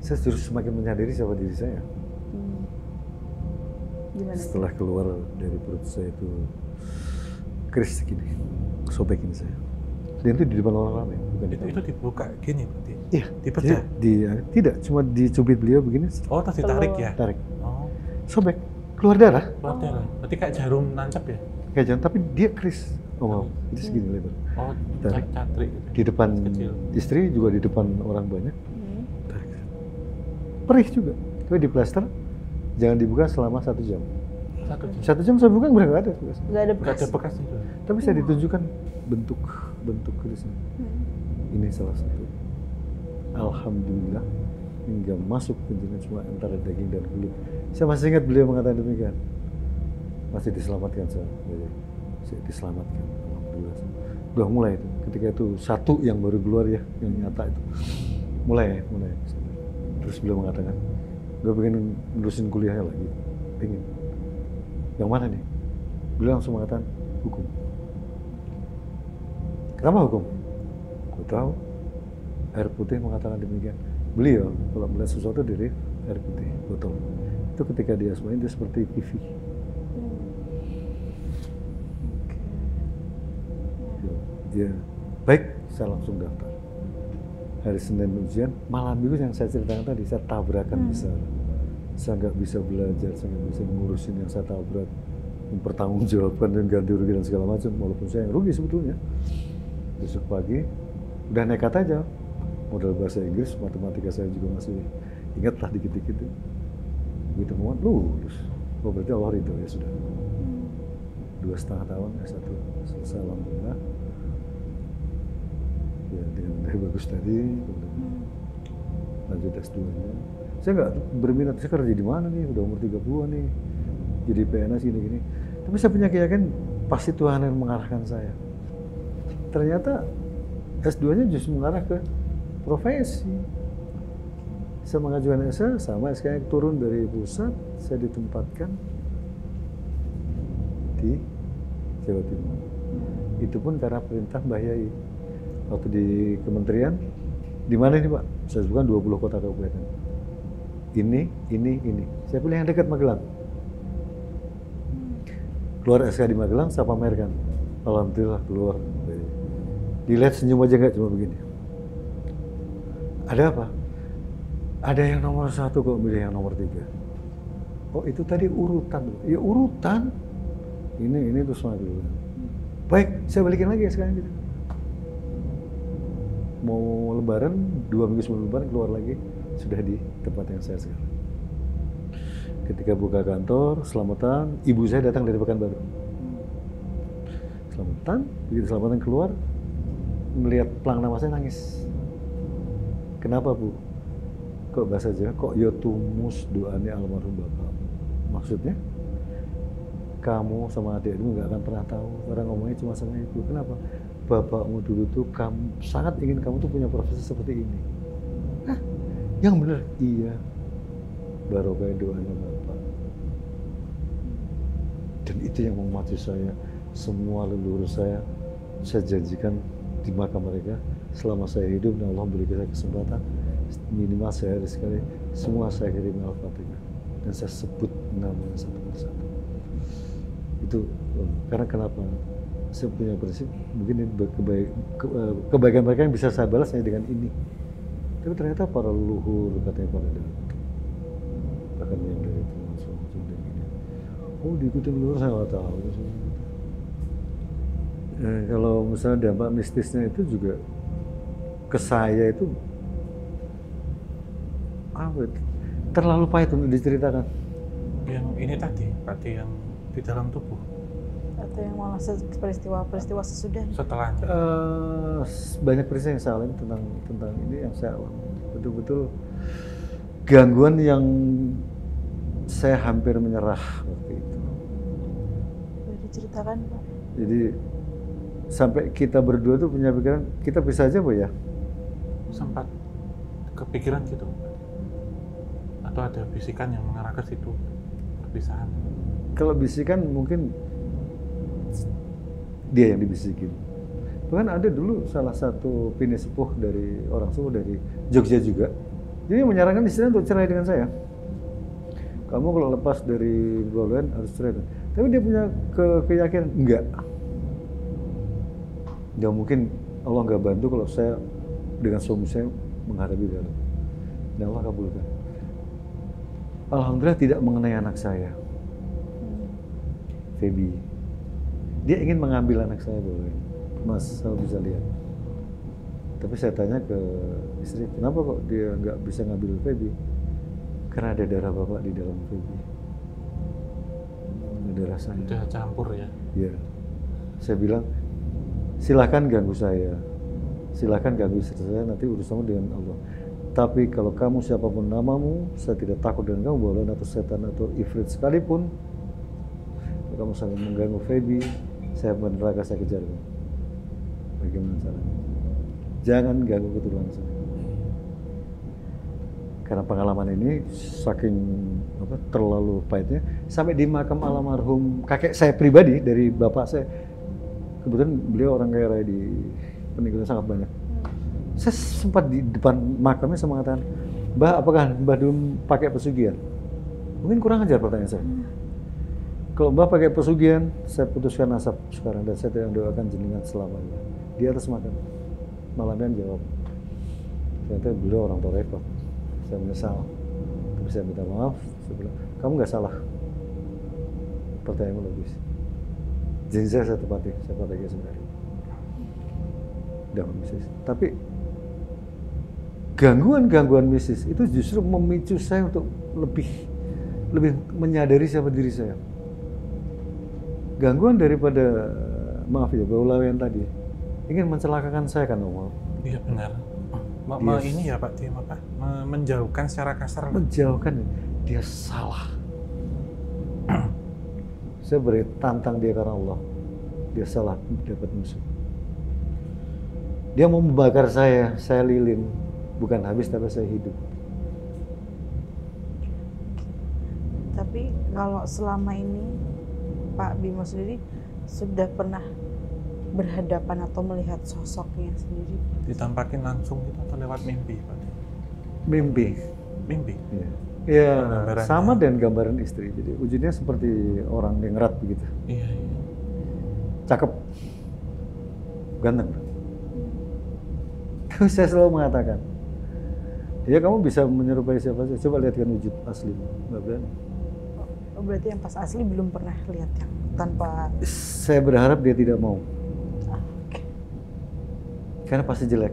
saya justru semakin menyadari siapa diri saya. Gimana? Setelah keluar dari perut saya itu keris gini, sobek ini saya. Dan itu di depan orang ramai, bukan itu dibuka gini berarti? Iya, dibedah? Tidak, cuma dicubit beliau begini. Oh, terus ditarik ya? Tarik. Oh. Sobek, keluar darah. Keluar darah, berarti kayak jarum nancap ya? Kayak jarum, tapi dia keris. Itu segini lebar. Oh, tarik. Catrik. Di depan kecil. Istri juga di depan orang banyak. Tarik. Perih juga, tapi di plester. Jangan dibuka selama 1 jam. 1 jam saya buka udah nggak ada bekas. Nggak ada bekas itu. Tapi saya ditunjukkan bentuk kerisnya. Ini salah satu. Alhamdulillah hingga masuk penjara cuma antara daging dan kulit. Saya masih ingat beliau mengatakan demikian. Masih diselamatkan saya. Saya diselamatkan. Alhamdulillah. Udah mulai itu. Ketika itu satu yang baru keluar ya, yang nyata itu. Mulai. Terus beliau mengatakan, gue pengen nerusin kuliahnya lagi, pengen. Yang mana nih? Beliau langsung mengatakan, hukum. Kenapa hukum? Gue tahu, air putih mengatakan demikian. Beliau kalau melihat sesuatu dari air putih, botol. Itu ketika dia semuanya, dia seperti PV. Dia, baik, saya langsung daftar. Hari Senin ujian, malam itu yang saya ceritakan tadi, saya tabrakan besar. Saya nggak bisa belajar, saya nggak bisa ngurusin yang saya tabrak, mempertanggungjawabkan dan ganti rugi dan segala macam, walaupun saya yang rugi sebetulnya. Besok pagi, udah nekat aja. Modal bahasa Inggris, matematika saya juga masih ingat lah dikit-dikit. Begitu mau lulus. Oh berarti Allah ridho ya sudah. 2,5 tahun S1 selesai alhamdulillah. Ya dengan nilai bagus tadi, kemudian lanjut S2-nya. Saya nggak berminat, saya kerja di mana nih, udah umur 30-an nih, jadi PNS gini-gini. Tapi saya punya keyakinan pasti Tuhan yang mengarahkan saya. Ternyata S2-nya justru mengarah ke profesi. Saya mengajukan SK, sama SK-nya turun dari pusat, saya ditempatkan di Jawa Timur. Itu pun karena perintah Mbah Yai. Waktu di kementerian, di mana ini Pak? Saya sebutkan 20 kota kabupaten. Ini. Saya pilih yang dekat Magelang. Keluar SK di Magelang, saya pamerkan. Alhamdulillah keluar. Dilihat senyum aja nggak, cuma begini. Ada apa? Ada yang nomor 1 kok milih yang nomor 3. Oh itu tadi urutan. Ya urutan. Ini terus maju. Baik, saya balikin lagi sekarang gitu. Mau lebaran, 2 minggu sebelum lebaran keluar lagi. Sudah di tempat yang saya sekarang. Ketika buka kantor, selamatan, ibu saya datang dari Pekanbaru. Selamatan, begitu selamatan keluar, melihat pelang nama saya nangis. Kenapa Bu? Kok bahasa Jawa? Kok ya tumus doanya almarhum bapak? Maksudnya? Kamu sama adik-adikmu nggak akan pernah tahu. Orang ngomongnya cuma sama ibu. Kenapa? Bapakmu dulu tuh sangat ingin kamu tuh punya profesi seperti ini. Hah? Yang benar? Iya. Barokah doanya bapak. Dan itu yang memacu saya. Semua leluhur saya janjikan di makam mereka selama saya hidup dan Allah beri saya kesempatan minimal sehari sekali semua saya kirim Al-Fatihah dan saya sebut namanya satu persatu. Itu karena kenapa saya punya prinsip mungkin ini kebaikan mereka yang bisa saya balas hanya dengan ini. Tapi ternyata para leluhur katanya pada datang bahkan yang dari itu langsung ini. Oh diikuti leluhur saya nggak tahu. Kalau misalnya dampak mistisnya itu juga ke saya itu terlalu pahit untuk diceritakan. Yang ini tadi, berarti yang di dalam tubuh. Atau yang malah peristiwa sesudah. Setelahnya. Banyak peristiwa yang saya alami tentang ini yang saya alami. Betul-betul gangguan yang saya hampir menyerah waktu itu. Boleh diceritakan Pak? Jadi sampai kita berdua tuh punya pikiran kita bisa aja Bu ya. Sempat kepikiran gitu atau ada bisikan yang mengarah ke situ perpisahan? Kalau bisikan mungkin dia yang dibisikin. Bahkan ada dulu salah satu pini sepuh dari orang sepuh dari Jogja juga. Jadi menyarankan istrinya untuk cerai dengan saya. Kamu kalau lepas dari pergaulan harus cerai. Tapi dia punya keyakinan enggak. Nggak mungkin Allah nggak bantu kalau saya dengan suami saya menghadapi dalam. Dan Allah kabulkan. Alhamdulillah tidak mengenai anak saya, Feby. Dia ingin mengambil anak saya boleh, Mas, saya bisa lihat. Tapi saya tanya ke istri, kenapa kok dia nggak bisa ngambil Feby? Karena ada darah bapak di dalam Feby. Ada darah saya. Sudah campur ya? Iya. Saya bilang, silakan ganggu saya, silakan ganggu istri saya, nanti urusanmu dengan Allah. Tapi kalau kamu siapapun namamu, saya tidak takut dengan kamu, boleh atau setan atau ifrit sekalipun. Kalau kamu sangat mengganggu Feby, saya meneraka, saya kejar kamu. Bagaimana caranya? Jangan ganggu keturunan saya. Karena pengalaman ini saking terlalu pahitnya, sampai di makam almarhum kakek saya pribadi dari bapak saya. Kebetulan beliau orang kaya raya di peninggalan sangat banyak. Saya sempat di depan makamnya saya mengatakan, Mbah, apakah Mbah dulu pakai pesugihan? Mungkin kurang ajar pertanyaan saya. Kalau Mbah pakai pesugihan, saya putuskan nasab sekarang dan saya tidak doakan jenengan selamanya. Di atas makam. Malamnya jawab, ternyata beliau orang Torekot. Saya menyesal. Tapi saya minta maaf. Saya bilang, kamu nggak salah. Pertanyaanmu logis. Jenazah saya tepati, saya prakteknya sendiri. Dalam mistis. Tapi gangguan-gangguan mistis itu justru memicu saya untuk lebih menyadari siapa diri saya. Gangguan daripada, maaf ya, Baulawian tadi ingin mencelakakan saya kan Om. Iya benar. Ini ya Pak Tim, menjauhkan secara kasar. Menjauhkan, dia salah. Saya beri tantang dia karena Allah. Dia salah dapat musuh. Dia mau membakar saya lilin. Bukan habis tapi saya hidup. Tapi kalau selama ini Pak Bimo sendiri sudah pernah berhadapan atau melihat sosoknya sendiri? Ditampakin langsung gitu atau lewat mimpi, Pak? Mimpi. Mimpi? Iya. Ya, Gambarannya. sama dengan gambaran istri. Jadi wujudnya seperti orang yang erat begitu. Iya, iya. Cakep. Ganteng. Saya selalu mengatakan, ya kamu bisa menyerupai siapa saja. Coba lihatkan wujud asli. Nggak berani. Oh, berarti yang pas asli belum pernah lihat yang tanpa. Saya berharap dia tidak mau. Oke. Karena pasti jelek.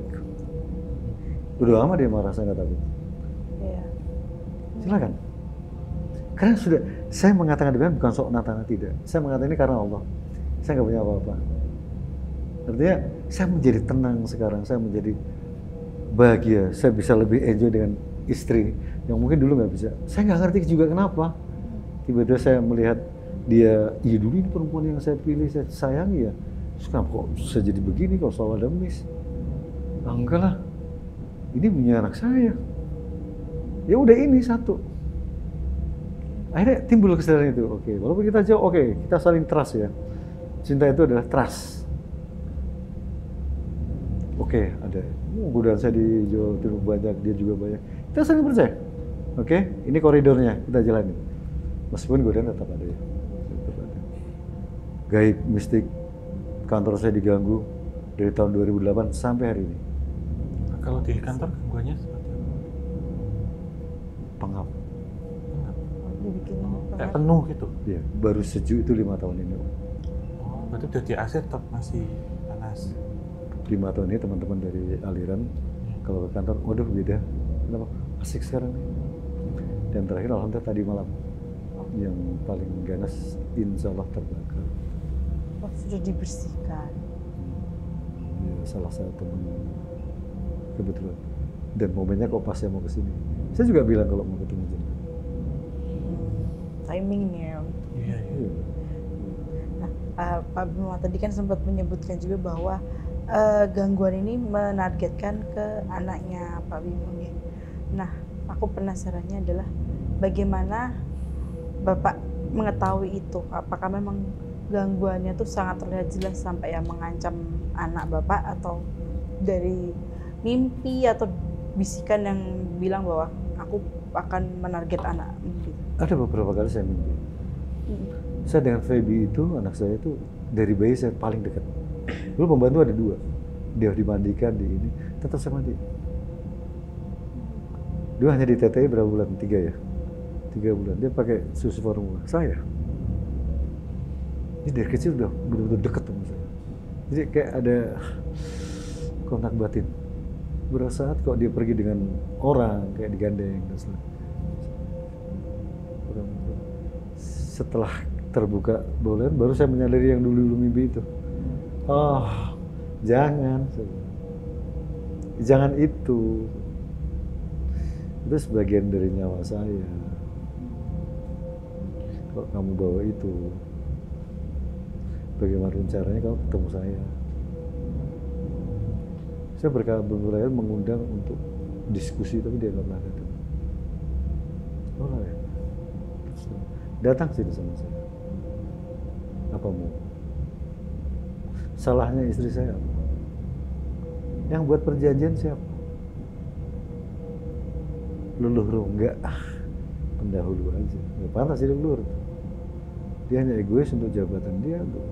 Udah lama dia marah, saya nggak takut. Iya. Silakan. Karena sudah, saya mengatakan demikian bukan sok natana tidak. Saya mengatakan ini karena Allah. Saya nggak punya apa-apa. Artinya saya menjadi tenang sekarang, saya menjadi bahagia, saya bisa lebih enjoy dengan istri yang mungkin dulu nggak bisa. Saya nggak ngerti juga kenapa. Tiba-tiba saya melihat dia, iya dulu ini perempuan yang saya pilih, saya sayangi ya. Terus kenapa kok bisa jadi begini kalau selalu ada miss? Ah, enggak lah, ini punya anak saya. Ya udah ini satu. Akhirnya timbul kesadaran itu. Oke, walaupun kita jauh, oke, kita saling trust ya. Cinta itu adalah trust. Oke, ada. Godaan saya di Jawa Timur banyak, dia juga banyak. Kita saling percaya. Oke, ini koridornya, kita jalanin. Meskipun godaan tetap ada ya. Tetap ada. Gaib, mistik, kantor saya diganggu dari tahun 2008 sampai hari ini. Nah, kalau di kantor gangguannya seperti apa? Pengap. Enggak. Dibikin Kayak penuh gitu? Ya, baru sejuk itu 5 tahun ini. Oh, berarti udah di AC tetap masih panas? 5 tahun ini teman-teman dari aliran kalau ke kantor, waduh beda. Kenapa? Asik sekarang nih. Dan terakhir alhamdulillah tadi malam yang paling ganas insya Allah terbakar. oh, sudah dibersihkan. Ya, salah satu teman kebetulan. Dan momennya kok pas saya mau kesini. Saya juga bilang kalau mau ketemu jenengan. Timingnya. Iya, iya. Iya. Nah, Pak Bimo tadi kan sempat menyebutkan juga bahwa gangguan ini menargetkan ke anaknya Pak Bimo. Ya. Nah, aku penasarannya adalah bagaimana Bapak mengetahui itu? Apakah memang gangguannya tuh sangat terlihat jelas sampai yang mengancam anak Bapak, atau dari mimpi atau bisikan yang bilang bahwa aku akan menarget anak? Gitu. Ada beberapa kali saya mimpi. Saya dengan Feby itu, anak saya itu dari bayi saya paling dekat. Dulu pembantu ada 2, dia dimandikan di ini, tetap saya mandi. Dia hanya di TTI berapa bulan? 3 ya? 3 bulan. Dia pakai susu formula. Saya. Ini dari kecil udah benar-benar dekat sama saya. Jadi kayak ada kontak batin. Beberapa saat kok dia pergi dengan orang, kayak digandeng dan sebagainya. Setelah terbuka bolehan, baru saya menyadari yang dulu mimpi itu. Oh, jangan itu. Itu sebagian dari nyawa saya. Kalau kamu bawa itu, bagaimana caranya kamu ketemu saya? Saya berkali-kali mengundang untuk diskusi, tapi dia nggak pernah datang. Oh lah ya. Datang sini sama saya. Apa mau? Salahnya istri saya apa? Yang buat perjanjian siapa? Leluhur enggak, pendahulu aja. Nggak pantas jadi leluhur. Dia hanya egois untuk jabatan dia, untuk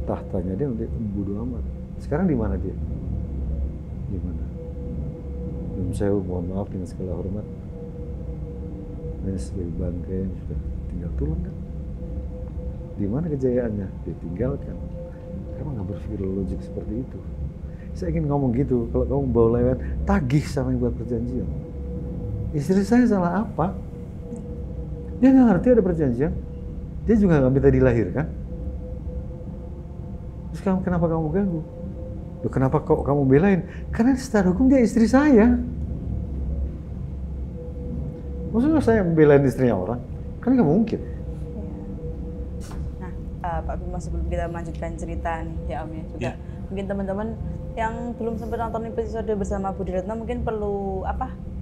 tahtanya dia, untuk bodo amat. Sekarang di mana dia? Di mana? Dan saya mohon maaf dengan segala hormat. Ini sebagai bangkai yang sudah tinggal turun kan? Di mana kejayaannya? Ditinggalkan. Kamu nggak berpikir logik seperti itu. Saya ingin ngomong gitu, kalau kamu bawa lewat, tagih sama yang buat perjanjian. Istri saya salah apa? Dia nggak ngerti ada perjanjian. Dia juga nggak minta dilahirkan. Terus kenapa kamu ganggu? Loh, kenapa kok kamu belain? Karena secara hukum dia istri saya. Maksudnya saya belain istrinya orang? Kan nggak mungkin. Nah, Pak Bimo, sebelum kita melanjutkan cerita nih, ya Om ya, juga mungkin teman-teman yang belum sempat nonton episode bersama Budi Retno mungkin perlu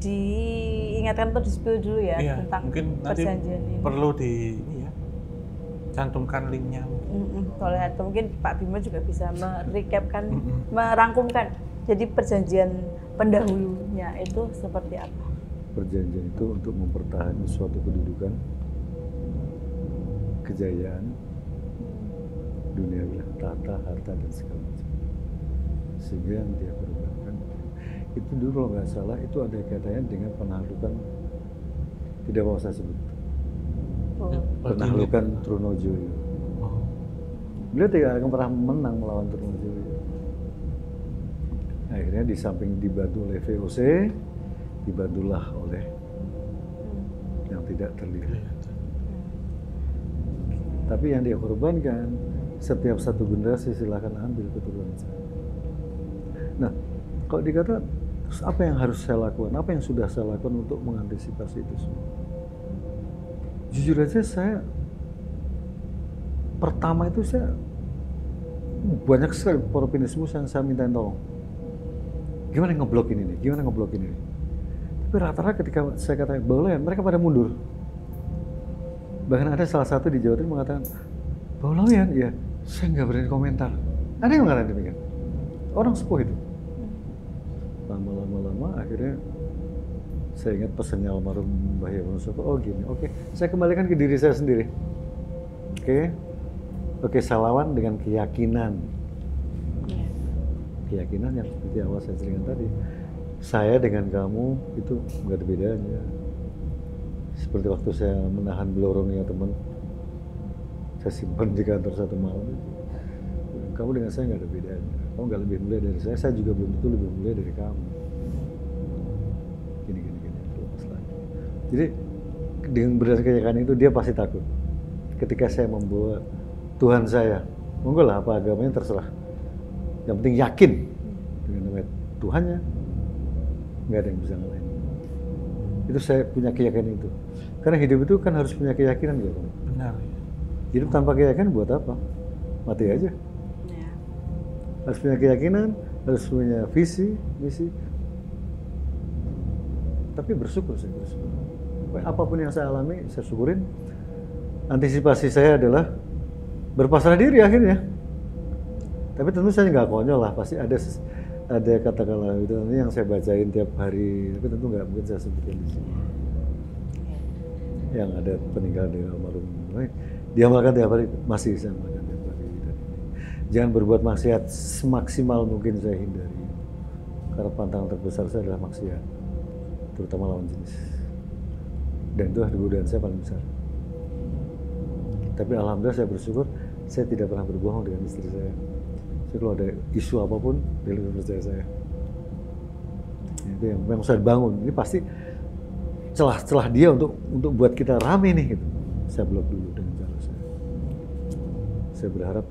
diingatkan atau di-spill dulu ya Iya, tentang mungkin nanti perjanjian ini. perlu cantumkan linknya. Boleh, atau mungkin Pak Bimo juga bisa merecapkan, merangkumkan. Jadi perjanjian pendahulunya itu seperti apa? Perjanjian itu untuk mempertahankan suatu kedudukan, kejayaan, dunia wilayah, tahta, harta, dan segala macam. Sehingga yang dia korbankan itu dulu kalau nggak salah itu ada kaitannya dengan penaklukan, tidak mau saya sebut, penaklukan Trunojoyo. Beliau tidak akan pernah menang melawan Trunojoyo. Akhirnya di samping dibantu oleh VOC, dibantulah oleh yang tidak terlihat. Tapi yang dia korbankan, setiap satu generasi silahkan ambil keturunan saya. Nah, kalau dikata, terus apa yang harus saya lakukan? Apa yang sudah saya lakukan untuk mengantisipasi itu semua? Jujur aja saya, pertama itu saya, banyak sekali para penismus yang saya mintain tolong. Gimana ngeblokin ini? Gimana ngeblokin ini? Tapi rata-rata ketika saya katakan boleh, mereka pada mundur. Bahkan ada salah satu di Jawa Timur mengatakan, Bang Lawian, ya saya nggak berani komentar. Ada yang mengatakan demikian. Orang sepuh itu. Lama-lama akhirnya saya ingat pesannya almarhum Mbah Yono. Oh gini, oke. Saya kembalikan ke diri saya sendiri. Oke, saya lawan dengan keyakinan. Keyakinan yang seperti awal saya ceritakan tadi. Saya dengan kamu itu nggak ada bedanya. Seperti waktu saya menahan blorongnya teman, saya simpan di kantor satu malam. Kamu dengan saya nggak ada bedanya. Kamu nggak lebih mulia dari saya juga belum tentu lebih mulia dari kamu. Gini, lepas lagi. Jadi dengan berdasarkan keyakinan itu dia pasti takut. Ketika saya membawa Tuhan saya, monggo lah apa agamanya terserah. Yang penting yakin dengan namanya Tuhannya, nggak ada yang bisa ngalahin. Itu saya punya keyakinan itu. Karena hidup itu kan harus punya keyakinan ya, Bang. Benar. Hidup tanpa keyakinan buat apa? Mati aja. Ya. Harus punya keyakinan, harus punya visi, misi. Tapi bersyukur saya bersyukur. Apapun yang saya alami, saya syukurin. Antisipasi saya adalah berpasrah diri akhirnya. Tapi tentu saya nggak konyol lah, pasti ada kata-kata itu yang saya bacain tiap hari. Tapi tentu nggak mungkin saya sebutkan di sini. Yang ada peninggalan dari almarhum, diamalkan tiap hari, masih saya amalkan tiap hari. Jangan berbuat maksiat semaksimal mungkin saya hindari. Karena pantangan terbesar saya adalah maksiat, terutama lawan jenis. Dan itu godaan saya paling besar. Tapi alhamdulillah saya bersyukur, saya tidak pernah berbohong dengan istri saya. Jadi kalau ada isu apapun, dia lebih percaya saya. Itu yang memang saya bangun. Ini pasti celah-celah dia untuk buat kita rame nih gitu. Saya blok dulu dengan cara saya. Saya berharap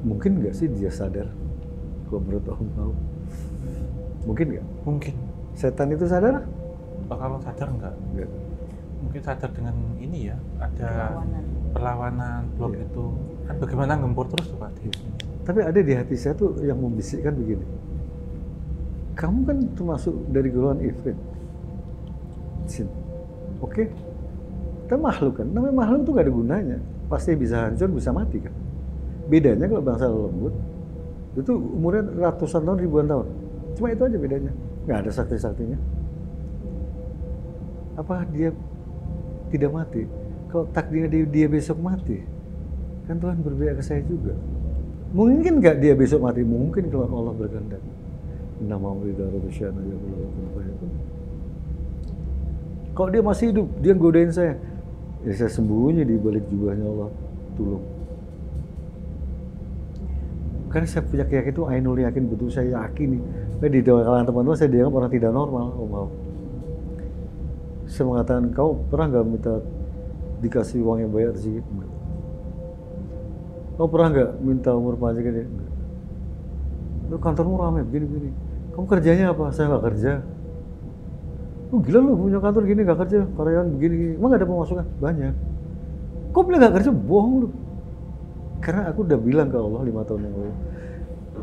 mungkin nggak sih dia sadar kalau menurut Om Mau? Mungkin nggak? Mungkin. Setan itu sadar? Kalau sadar enggak? Enggak. Mungkin sadar dengan ini ya, ada perlawanan blok Iya. itu. Kan bagaimana gempur terus tuh Pak? Tapi ada di hati saya tuh yang membisikkan begini. Kamu kan termasuk dari golongan ifrit. Jin. Oke. Kita makhluk kan. Namanya makhluk tuh gak ada gunanya. Pasti bisa hancur, bisa mati kan. Bedanya kalau bangsa lembut, itu umurnya ratusan tahun, ribuan tahun. Cuma itu aja bedanya. Nggak ada sakti-saktinya. Apa dia tidak mati? Kalau takdirnya dia besok mati, kan Tuhan berpihak ke saya juga. Mungkin nggak dia besok mati? Mungkin kalau Allah berkehendak. Inna ma'amridah rabisyana ya Allah. Kalau dia masih hidup, dia godain saya. Ya saya sembunyi di balik jubahnya Allah. Tolong. Karena saya punya keyakinan itu, ainul yakin, betul saya yakin nih. Di kalangan teman-teman saya dianggap orang tidak normal, Om Mau. Saya mengatakan, kau pernah nggak minta dikasih uang yang banyak sih? Enggak. Kau pernah nggak minta umur panjang ini? Enggak. Lu kantormu ramai begini-begini. Kamu kerjanya apa? Saya nggak kerja. Oh gila lu punya kantor gini nggak kerja, karyawan begini-gini. Emang nggak ada pemasukan? Banyak. Kau bilang nggak kerja? Bohong lu. Karena aku udah bilang ke Allah 5 tahun yang lalu,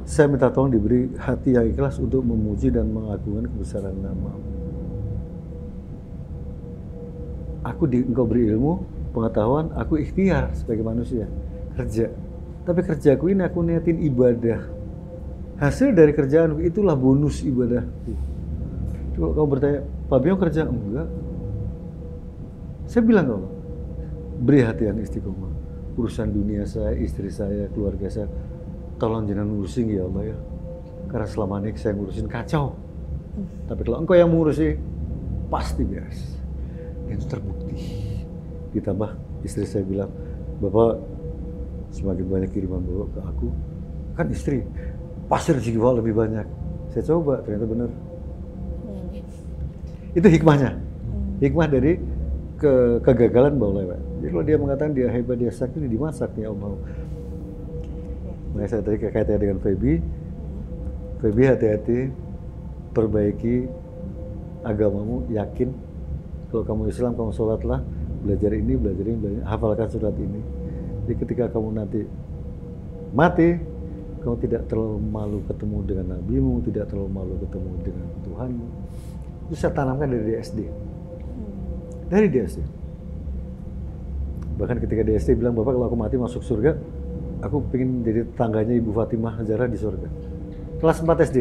saya minta tolong diberi hati yang ikhlas untuk memuji dan mengagungkan kebesaran nama-Mu. Engkau beri ilmu, pengetahuan, aku ikhtiar sebagai manusia, kerja. Tapi kerjaku ini aku niatin ibadah. Hasil dari kerjaanku itulah bonus ibadahku. Kalau kamu bertanya, Pak Bimo kerja? Enggak. Saya bilang ke Allah, beri hati yang istiqomah. Urusan dunia saya, istri saya, keluarga saya, tolong jangan ngurusin ya Allah ya. Karena selama ini saya ngurusin kacau. Tapi kalau engkau yang mengurusi, pasti beres. Dan itu terbukti. Ditambah istri saya bilang, Bapak semakin banyak kiriman Bapak ke aku, kan istri, pasti rezeki Bapak lebih banyak. Saya coba, ternyata benar. Itu hikmahnya. Hikmah dari kegagalan Mbak Lewat. Jadi kalau dia mengatakan dia hebat, dia sakti, dimasak nih Om. Makanya saya tadi kaitannya dengan Feby. Feby hati-hati, perbaiki agamamu, yakin. Kalau kamu Islam, kamu sholatlah, belajar ini, hafalkan surat ini. Jadi ketika kamu nanti mati, kamu tidak terlalu malu ketemu dengan nabimu, tidak terlalu malu ketemu dengan Tuhanmu. Itu saya tanamkan dari SD. Dari SD. Bahkan ketika di SD bilang, Bapak kalau aku mati masuk surga, aku pengen jadi tetangganya Ibu Fatimah Zahra di surga. Kelas 4 SD.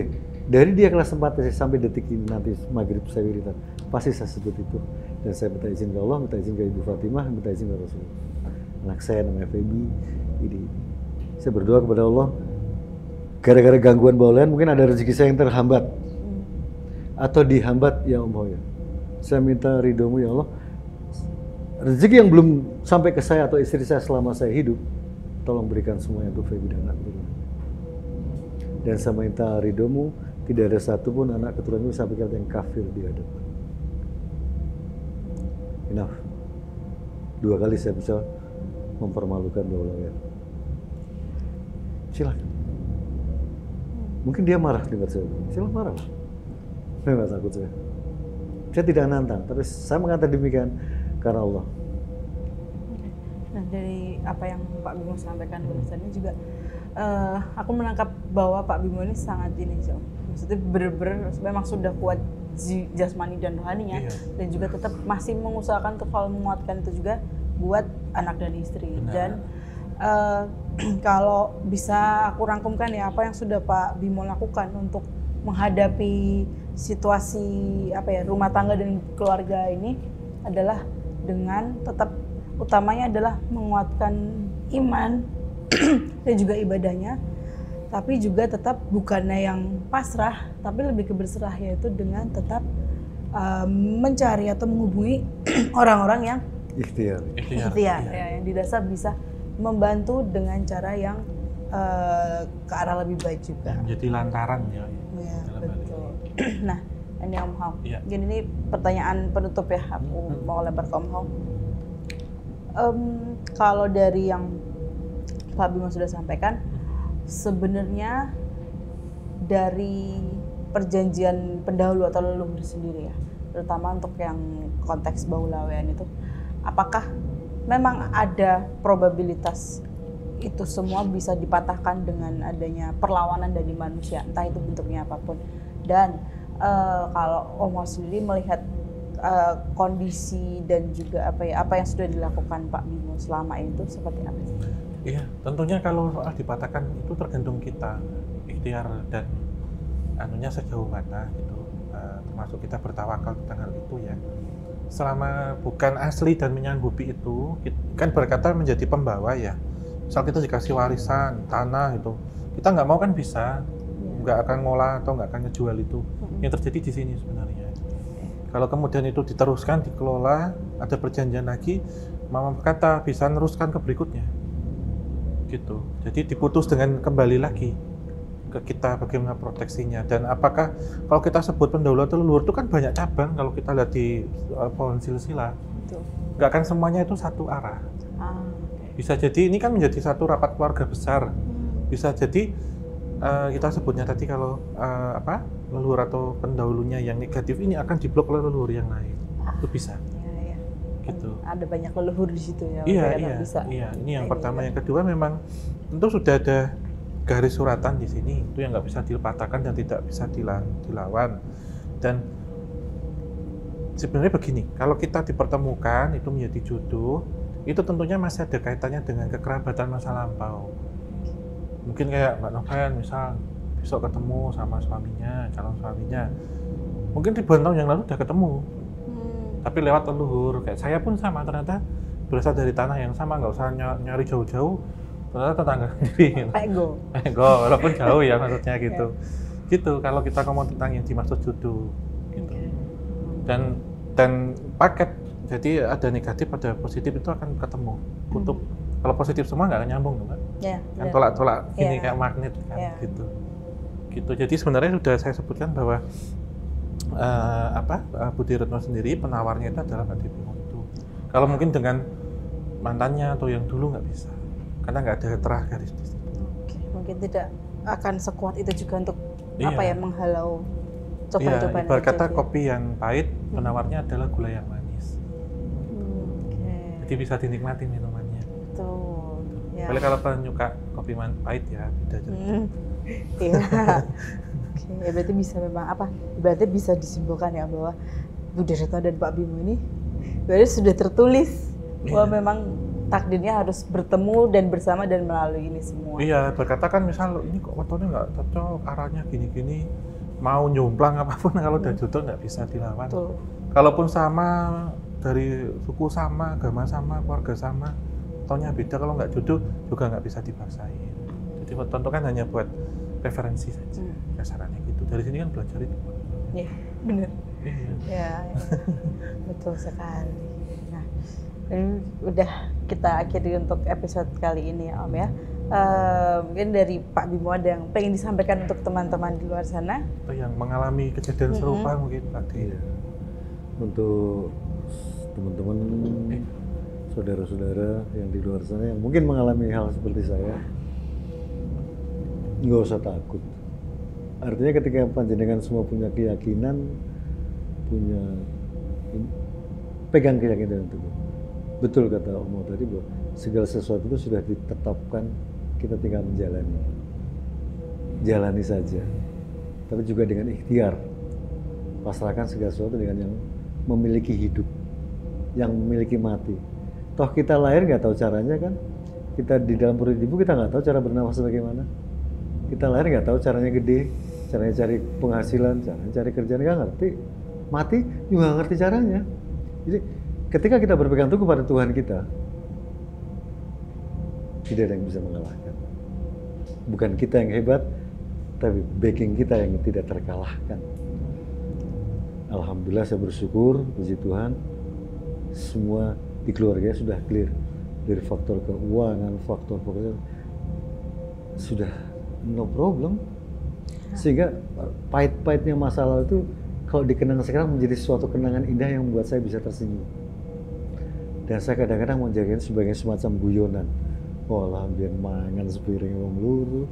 Dari dia kelas 4 SD sampai detik ini nanti maghrib saya wiridan, pasti saya sebut itu. Dan saya minta izin ke Allah, minta izin ke Ibu Fatimah, minta izin ke Rasulullah. Anak saya namanya Feby. Ini. Saya berdoa kepada Allah, gara-gara gangguan bawaan mungkin ada rezeki saya yang terhambat. Atau dihambat ya Allah ya. Saya minta ridhomu ya Allah. Rezeki yang belum sampai ke saya atau istri saya selama saya hidup, tolong berikan semuanya untuk Feby dan anak keturunan. Dan saya minta ridhomu, tidak ada satupun anak keturunanku sampai kata yang kafir di hadapan. Enough. 2 kali saya bisa mempermalukan Bapak. Silakan. Mungkin dia marah dengar saya. Silakan marah. Saya nggak takut saya. Saya tidak nantang, tapi saya mengatakan demikian karena Allah. Nah, dari apa yang Pak Bimo sampaikan barusannya juga, aku menangkap bahwa Pak Bimo ini sangat ini, maksudnya benar-benar memang sudah kuat jasmani dan rohaninya, dan juga tetap masih mengusahakan untuk selalu menguatkan itu juga buat anak dan istri. Benar. Dan kalau bisa aku rangkumkan ya, apa yang sudah Pak Bimo lakukan untuk menghadapi situasi rumah tangga dan keluarga ini adalah dengan tetap utamanya adalah menguatkan iman dan juga ibadahnya, tapi juga tetap bukannya yang pasrah, tapi lebih ke berserah, yaitu dengan tetap mencari atau menghubungi orang-orang yang ikhtiar ya, yang dirasa bisa membantu dengan cara yang ke arah lebih baik juga. Jadi lantaran ya. Ya betul. Nah, ini Om Hong. Ya. Jadi ini pertanyaan penutup ya, aku mau lempar ke Om Hong. Kalau dari yang Pak Bimo sudah sampaikan, sebenarnya dari perjanjian pendahulu atau leluhur sendiri ya, terutama untuk yang konteks baulawean itu, apakah memang ada probabilitas itu semua bisa dipatahkan dengan adanya perlawanan dari manusia, entah itu bentuknya apapun? Dan kalau Om Hong sendiri melihat kondisi dan juga apa yang sudah dilakukan Pak Bimo selama itu seperti apa? Iya, tentunya kalau soal dipatahkan itu tergantung kita, ikhtiar dan anunya sejauh mana gitu, termasuk kita bertawakal tentang hal itu ya. Selama bukan asli dan menyanggupi itu, kan berkata menjadi pembawa ya. Misal kita dikasih warisan tanah itu, kita nggak mau kan bisa, nggak akan ngolah atau nggak akan ngejual itu. Yang terjadi di sini sebenarnya. Kalau kemudian itu diteruskan, dikelola, ada perjanjian lagi, mama berkata bisa neruskan ke berikutnya, gitu. Jadi diputus dengan kembali lagi ke kita bagaimana proteksinya. Dan apakah kalau kita sebut pendahulu atau leluhur itu kan banyak cabang kalau kita lihat di pohon silsilah, nggak akan semuanya itu satu arah. Bisa jadi ini kan menjadi satu rapat keluarga besar. Bisa jadi kita sebutnya tadi kalau leluhur atau pendahulunya yang negatif ini akan diblok oleh leluhur yang lain. Itu bisa. Ya. Gitu. Ada banyak leluhur di situ ya. Iya. Ini yang pertama. Yang kedua memang tentu sudah ada garis suratan di sini itu yang nggak bisa dipatahkan dan tidak bisa dilawan. Dan sebenarnya begini, kalau kita dipertemukan itu menjadi jodoh, itu tentunya masih ada kaitannya dengan kekerabatan masa lampau. Mungkin kayak Mbak Noven misal besok ketemu sama suaminya, calon suaminya, mungkin ribuan tahun yang lalu udah ketemu, tapi lewat leluhur. Kayak saya pun sama, ternyata berasal dari tanah yang sama, nggak usah nyari jauh-jauh, ternyata tetangga sendiri. Ego, walaupun jauh ya maksudnya gitu. Gitu kalau kita ngomong tentang yang dimaksud jodoh gitu. Dan paket, jadi ada negatif, ada positif itu akan ketemu. Kutub kalau positif semua nggak akan nyambung, kan? Kan tolak-tolak ini kayak magnet kan gitu. Gitu. Jadi sebenarnya sudah saya sebutkan bahwa Budi Retno sendiri penawarnya itu adalah Mbak Devi Montu. Kalau mungkin dengan mantannya atau yang dulu nggak bisa, karena nggak ada terah garis di situ. Mungkin tidak akan sekuat itu juga untuk menghalau cobaan-cobaan. Ibarat kata kopi yang pahit, penawarnya adalah gula yang manis. Jadi bisa dinikmati minumannya. Betul. Ya. Boleh kalau penyuka kopi pahit ya beda cerita. Iya. Ya berarti bisa memang berarti bisa disimpulkan ya bahwa Budi Retno dan Pak Bimo ini berarti sudah tertulis bahwa memang takdirnya harus bertemu dan bersama dan melalui ini semua. Iya, berkata kan misal ini kok fotonya nggak cocok, arahnya gini-gini, mau nyomplang apapun kalau udah jodoh nggak bisa dilawan. Betul. Kalaupun sama, dari suku sama, agama sama, keluarga sama, fotonya beda, kalau nggak jodoh juga nggak bisa dipaksain. Jadi foto kan hanya buat referensi saja, kasarannya gitu. Dari sini kan belajar itu. Iya, benar. Iya. Ya, betul sekali. Nah, ini udah kita akhiri untuk episode kali ini ya Om ya. Mungkin dari Pak Bimo ada yang pengen disampaikan untuk teman-teman di luar sana? Atau yang mengalami kejadian serupa mungkin Pak. Iya. Untuk teman-teman, saudara-saudara yang di luar sana yang mungkin mengalami hal seperti saya, nggak usah takut. Artinya ketika panjenengan semua punya keyakinan, pegang keyakinan itu. Betul kata Om tadi bahwa segala sesuatu itu sudah ditetapkan, kita tinggal menjalani. Jalani saja. Tapi juga dengan ikhtiar. Pasrahkan segala sesuatu dengan yang memiliki hidup, yang memiliki mati. Toh kita lahir nggak tahu caranya kan? Kita di dalam perut ibu kita nggak tahu cara bernafas bagaimana. Kita lahir nggak tahu caranya gede, caranya cari penghasilan, caranya cari kerjaan, nggak ngerti. Mati juga nggak ngerti caranya. Jadi ketika kita berpegang teguh pada Tuhan kita, tidak ada yang bisa mengalahkan. Bukan kita yang hebat, tapi backing kita yang tidak terkalahkan. Alhamdulillah saya bersyukur, puji Tuhan, semua di keluarga sudah clear. Dari faktor keuangan, faktor pekerjaan, sudah no problem. Sehingga pahit-pahitnya masalah itu kalau dikenang sekarang menjadi suatu kenangan indah yang membuat saya bisa tersenyum. Dan saya kadang-kadang menjadikan sebagai semacam guyonan. Oh alhamdulillah mangan sepiring wong luru,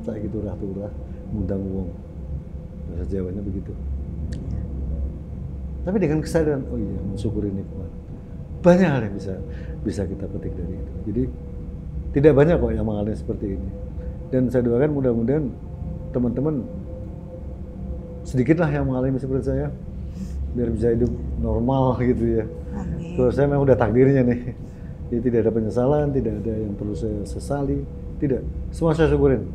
saya gitu turah-turah, ngundang wong. Bahasa Jawanya begitu. Tapi dengan kesadaran, oh iya mensyukuri nikmat. Banyak hal yang bisa kita petik dari itu. Jadi tidak banyak kok yang mengalami seperti ini. Dan saya doakan mudah-mudahan teman-teman sedikitlah yang mengalami seperti saya, biar bisa hidup normal gitu ya. Amin. Kalau saya memang udah takdirnya nih, jadi tidak ada penyesalan, tidak ada yang perlu saya sesali, tidak. Semua saya syukurin.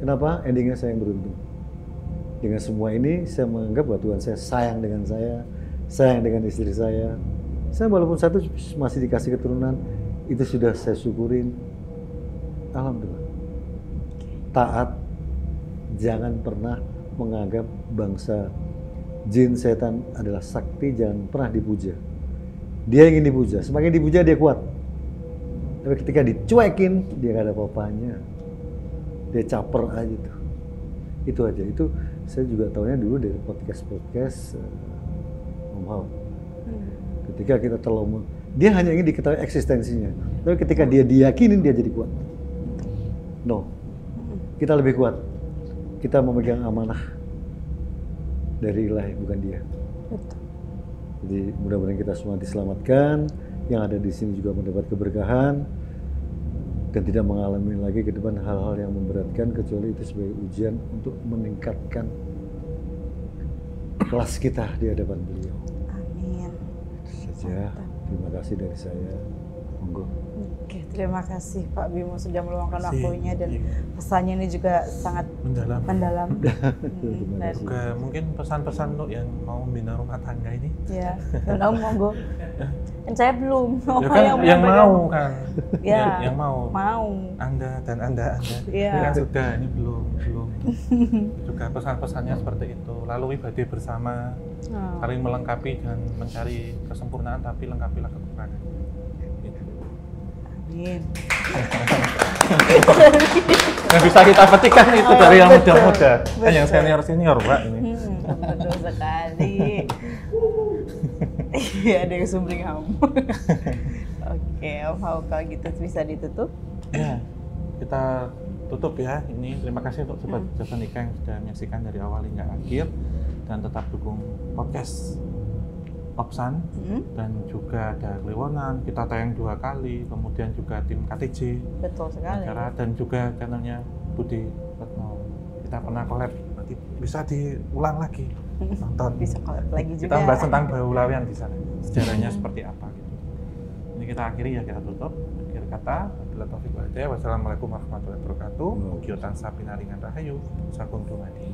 Kenapa? Endingnya saya yang beruntung. Dengan semua ini saya menganggap bahwa Tuhan saya sayang dengan saya, sayang dengan istri saya. Saya walaupun satu masih dikasih keturunan, itu sudah saya syukurin. Alhamdulillah. Taat, jangan pernah menganggap bangsa jin setan adalah sakti, jangan pernah dipuja. Dia ingin dipuja, semakin dipuja dia kuat. Tapi ketika dicuekin, dia gak ada apa-apanya. Dia caper aja tuh. Itu aja, itu saya juga tahunya dulu dari podcast Om Hao. Ketika kita terlalu, dia hanya ingin diketahui eksistensinya. Tapi ketika dia diyakinin, dia jadi kuat. No, kita lebih kuat. Kita memegang amanah dari Ilahi, bukan dia. Betul. Jadi mudah-mudahan kita semua diselamatkan, yang ada di sini juga mendapat keberkahan. dan tidak mengalami lagi ke depan hal-hal yang memberatkan, kecuali itu sebagai ujian untuk meningkatkan kelas kita di hadapan beliau. Amin. Itu saja. Terima kasih dari saya. Monggo. Oke, terima kasih Pak Bimo sudah meluangkan Terima kasih. waktunya dan pesannya ini juga sangat Mendalam. mendalam. Terima Dan- kasih. Juga mungkin pesan-pesan untuk yang mau membina rumah tangga ini. Ya, Om monggo. Dan saya belum. Ya kan yang mau kan. Ya, yang mau. mau. Anda dan Anda. Iya. Ini kan sudah, ini belum. Juga pesan-pesannya seperti itu. Lalu ibadah bersama, Oh. saling melengkapi dan mencari kesempurnaan, tapi lengkapilah kekurangan. Gitu. Amin. Yang bisa kita petikan itu dari yang Betul, muda-muda. Kan yang betul. senior-senior, Pak, ini. Betul sekali. Iya, ada yang sumbring kamu. Oke, Om Hao, kalau gitu bisa ditutup. Ya, kita tutup ya. Ini terima kasih untuk Sobat Jasa Nikah yang sudah menyaksikan dari awal hingga akhir, dan tetap dukung podcast Opsan, dan juga ada Kliwonan, kita tayang 2 kali, kemudian juga tim KTJ Betul sekali. Negara, dan juga channelnya Budi Retno. Kita pernah collab, nanti bisa diulang lagi nonton. Bisa collab lagi juga. Kita membahas tentang Baulawian di sana, sejarahnya seperti apa gitu. Ini kita akhiri ya, kita tutup. Akhir kata, wabillahi taufiq wal hidayah. Wassalamualaikum warahmatullahi wabarakatuh. Mugi tansah pinaringan rahayu, sakuntum adi.